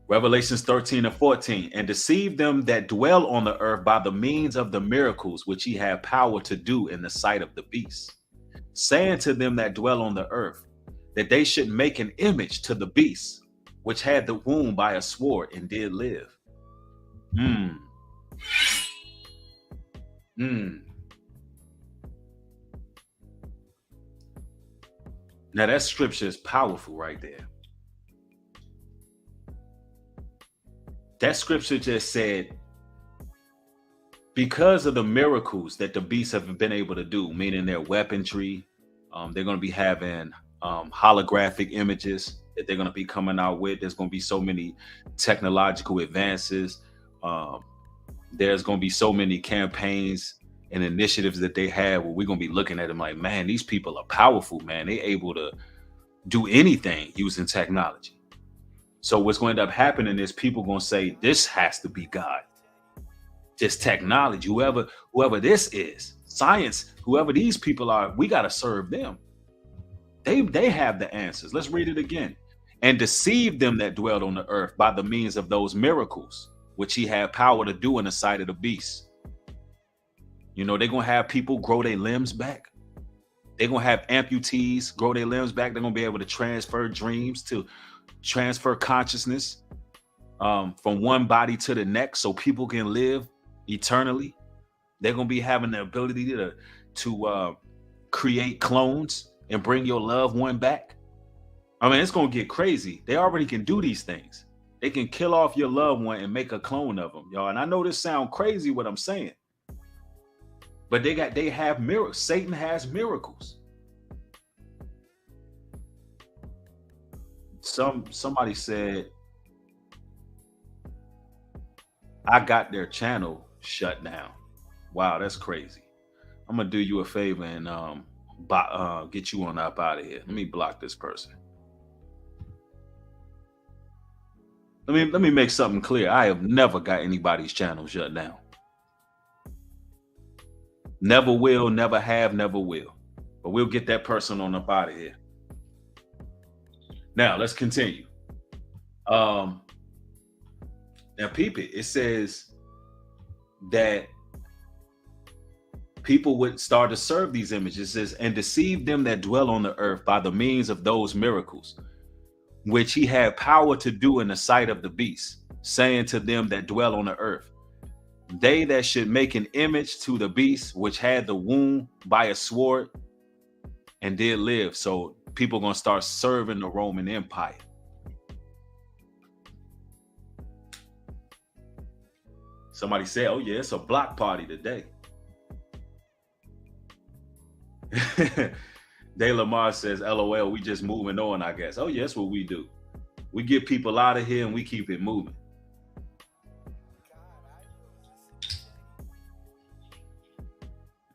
Revelations 13 and 14, and deceive them that dwell on the earth by the means of the miracles which he had power to do in the sight of the beast, saying to them that dwell on the earth, that they should make an image to the beast, which had the wound by a sword and did live. Now that scripture is powerful right there. That scripture just said, because of the miracles that the beasts have been able to do, meaning their weaponry, they're going to be having holographic images that they're going to be coming out with. There's going to be so many technological advances. There's going to be so many campaigns and initiatives that they have where we're going to be looking at them like, man, these people are powerful, man. They're able to do anything using technology. So what's going to end up happening is people going to say, this has to be God. This technology, whoever this is, science, whoever these people are, we got to serve them. They have the answers. Let's read it again. And deceive them that dwelt on the earth by the means of those miracles, which he had power to do in the sight of the beast. You know, they're going to have people grow their limbs back. They're going to have amputees grow their limbs back. They're going to be able to transfer dreams, to transfer consciousness from one body to the next so people can live eternally. They're going to be having the ability to create clones and bring your loved one back. I mean, it's going to get crazy. They already can do these things. They can kill off your loved one and make a clone of them, y'all. And I know this sounds crazy what I'm saying, but they have miracles. Satan has miracles. Somebody said, I got their channel shut down. Wow, that's crazy. I'm gonna do you a favor and get you on up out of here. Let me block this person. Let me make something clear. I have never got anybody's channel shut down. Never will, never have, never will. But we'll get that person on up out of here. Now let's continue. Now peep it. It says that people would start to serve these images. It says, and deceive them that dwell on the earth by the means of those miracles, which he had power to do in the sight of the beast, saying to them that dwell on the earth, they that should make an image to the beast, which had the wound by a sword and did live. So people are going to start serving the Roman Empire. Somebody said, oh yeah, it's a block party today. De Lamar says, LOL, we just moving on, I guess. Oh, yes, what we do. We get people out of here and we keep it moving.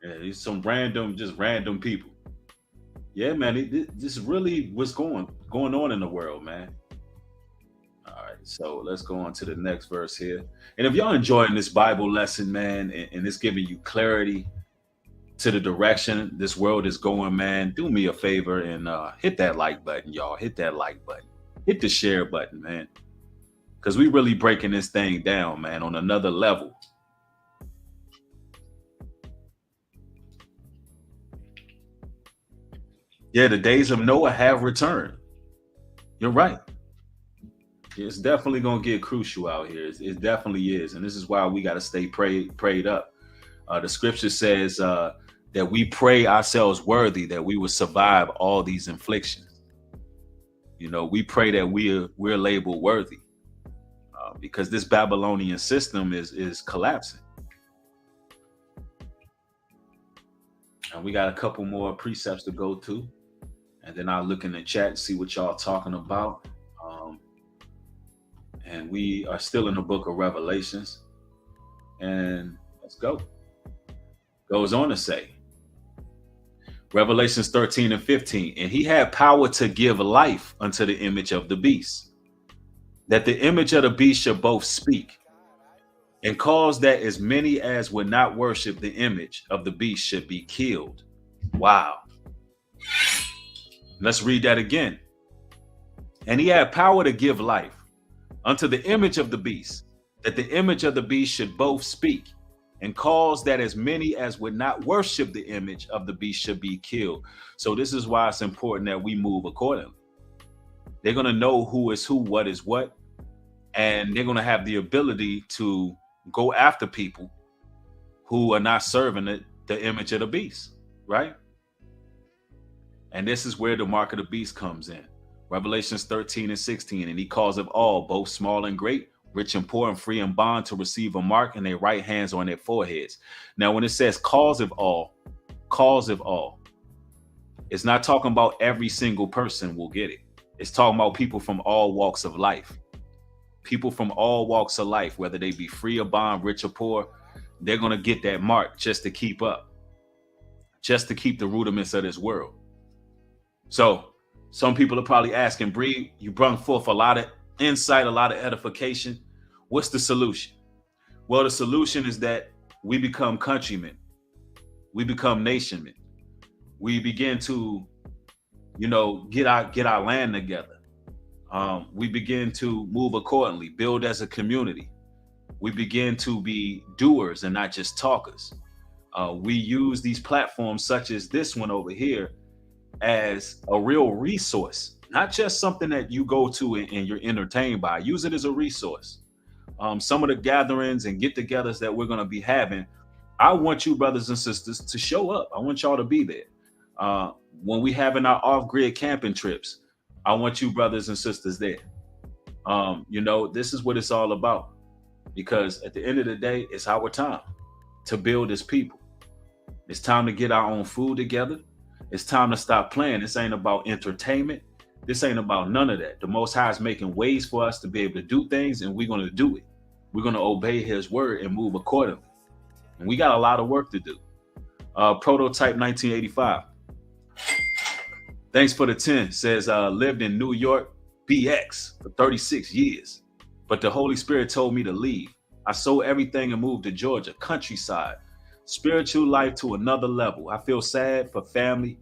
Yeah, it's some random people. Yeah, man, this is really what's going on in the world, man. All right, so let's go on to the next verse here. And if y'all enjoying this Bible lesson, man, and it's giving you clarity to the direction this world is going, man, do me a favor and hit that like button, y'all. Hit that like button. Hit the share button, man. Because we really breaking this thing down, man, on another level. Yeah, the days of Noah have returned. You're right. It's definitely going to get crucial out here. It definitely is. And this is why we got to stay prayed up. The scripture says that we pray ourselves worthy that we will survive all these inflictions. You know, we pray that we're labeled worthy because this Babylonian system is collapsing. And we got a couple more precepts to go to. And then I'll look in the chat and see what y'all talking about. And we are still in the book of Revelations. And let's go. Goes on to say, Revelations 13 and 15, and he had power to give life unto the image of the beast, that the image of the beast should both speak and cause that as many as would not worship the image of the beast should be killed. Wow. Let's read that again. And he had power to give life unto the image of the beast, that the image of the beast should both speak and cause that as many as would not worship the image of the beast should be killed. So this is why it's important that we move accordingly. They're going to know who is who, what is what, and they're going to have the ability to go after people who are not serving the image of the beast, right? And this is where the mark of the beast comes in. Revelations 13 and 16, and he calls of all, both small and great, rich and poor and free and bond, to receive a mark in their right hands or on their foreheads. Now, when it says cause of all, it's not talking about every single person will get it. It's talking about people from all walks of life. People from all walks of life, whether they be free or bond, rich or poor, they're going to get that mark just to keep up, just to keep the rudiments of this world. So Some people are probably asking, Bree, you brought forth a lot of insight, a lot of edification. What's the solution? Well, the solution is that we become countrymen. We become nationmen. We begin to, get our land together. We begin to move accordingly, build as a community. We begin to be doers and not just talkers. We use these platforms such as this one over here as a real resource, not just something that you go to and you're entertained by. Use it as a resource. Some of the gatherings and get-togethers that we're going to be having, I want you brothers and sisters to show up. I want y'all to be there. When we having our off-grid camping trips, I want you brothers and sisters there. This is what it's all about, because at the end of the day, it's our time to build as people. It's time to get our own food together. It's time to stop playing. This ain't about entertainment. This ain't about none of that. The Most High is making ways for us to be able to do things, and we're going to do it. We're going to obey his word and move accordingly. And we got a lot of work to do. Prototype 1985. Thanks for the 10. Says, lived in New York, BX, for 36 years. But the Holy Spirit told me to leave. I sold everything and moved to Georgia, countryside. Spiritual life to another level. I feel sad for family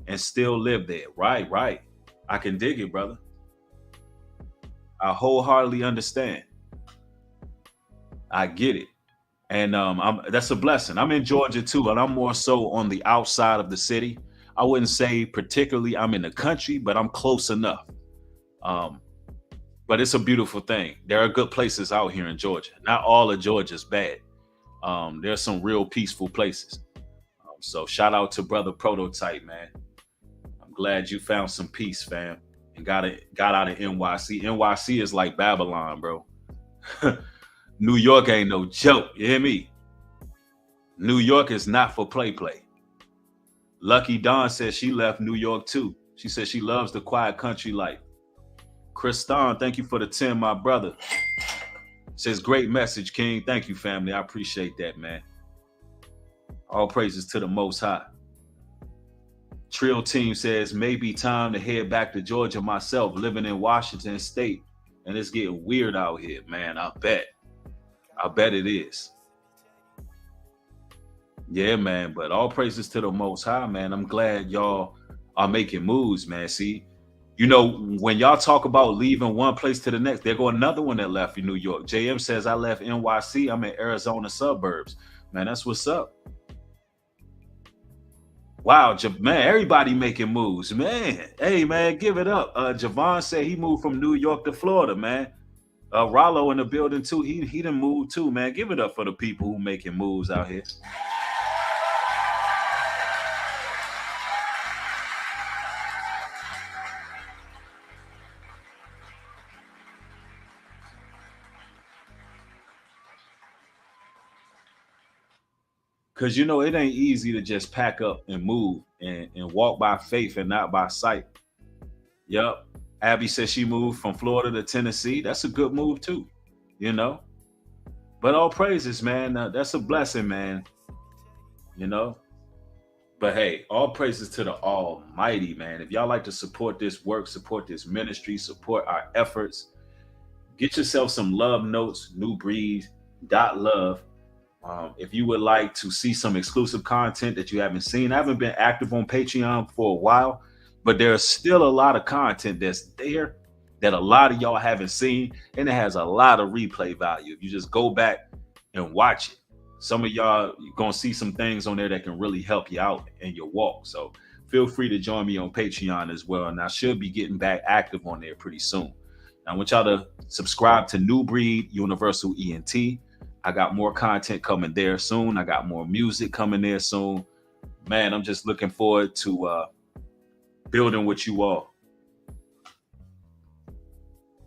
and still live there. Right. I can dig it, brother. I wholeheartedly understand. I get it. And that's a blessing. I'm in Georgia too, and I'm more so on the outside of the city. I wouldn't say particularly I'm in the country, but I'm close enough. But it's a beautiful thing. There are good places out here in Georgia. Not all of Georgia's bad. There's some real peaceful places. So shout out to brother Prototype, man. I'm glad you found some peace, fam, and got out of NYC. NYC is like Babylon, bro. New York ain't no joke. You hear me? New York is not for play. Lucky Dawn says she left New York too. She says she loves the quiet country life. Kristan, thank you for the 10, my brother. Says, great message, King. Thank you, family. I appreciate that, man. All praises to the Most High. Trill Team says, maybe time to head back to Georgia myself, living in Washington State. And it's getting weird out here, man. I bet it is. Yeah, man. But all praises to the Most High, man. I'm glad y'all are making moves, man. See, when y'all talk about leaving one place to the next, there go another one that left in New York. JM says, I left NYC. I'm in Arizona suburbs. Man, that's what's up. Wow, man, everybody making moves, man. Hey, man, give it up. Javon said he moved from New York to Florida, man. Rollo in the building too. He done moved too, man. Give it up for the people who making moves out here. Because, it ain't easy to just pack up and move and walk by faith and not by sight. Yep. Abby says she moved from Florida to Tennessee. That's a good move too, But all praises, man. That's a blessing, man. But hey, all praises to the Almighty, man. If y'all like to support this work, support this ministry, support our efforts, get yourself some love notes, newbreed.love. If you would like to see some exclusive content that you haven't seen, I haven't been active on Patreon for a while, but there's still a lot of content that's there that a lot of y'all haven't seen, and it has a lot of replay value. If you just go back and watch it, some of y'all you're gonna see some things on there that can really help you out in your walk. So feel free to join me on Patreon as well, and I should be getting back active on there pretty soon. I want y'all to subscribe to New Breed Universal ENT. I got more content coming there soon. I got more music coming there soon. Man, I'm just looking forward to building with you all.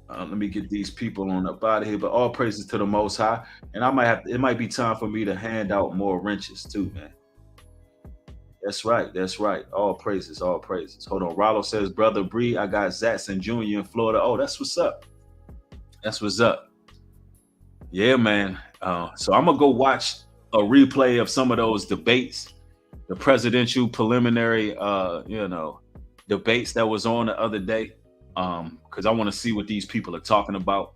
Let me get these people on up out of here. But all praises to the Most High. And it might be time for me to hand out more wrenches too, man. That's right. All praises. Hold on. Rollo says, Brother Bree, I got Zatson Jr. in Florida. Oh, that's what's up. Yeah, man. So I'm gonna go watch a replay of some of those debates, the presidential preliminary, debates that was on the other day, because I want to see what these people are talking about.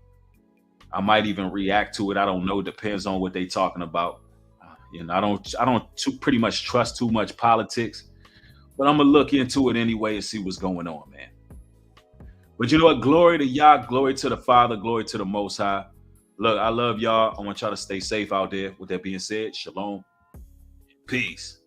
I might even react to it. I don't know. Depends on what they talking about. I don't pretty much trust too much politics, but I'm gonna look into it anyway and see what's going on, man. But you know what? Glory to Yah, glory to the Father, glory to the Most High. Look, I love y'all. I want y'all to stay safe out there. With that being said, shalom, peace.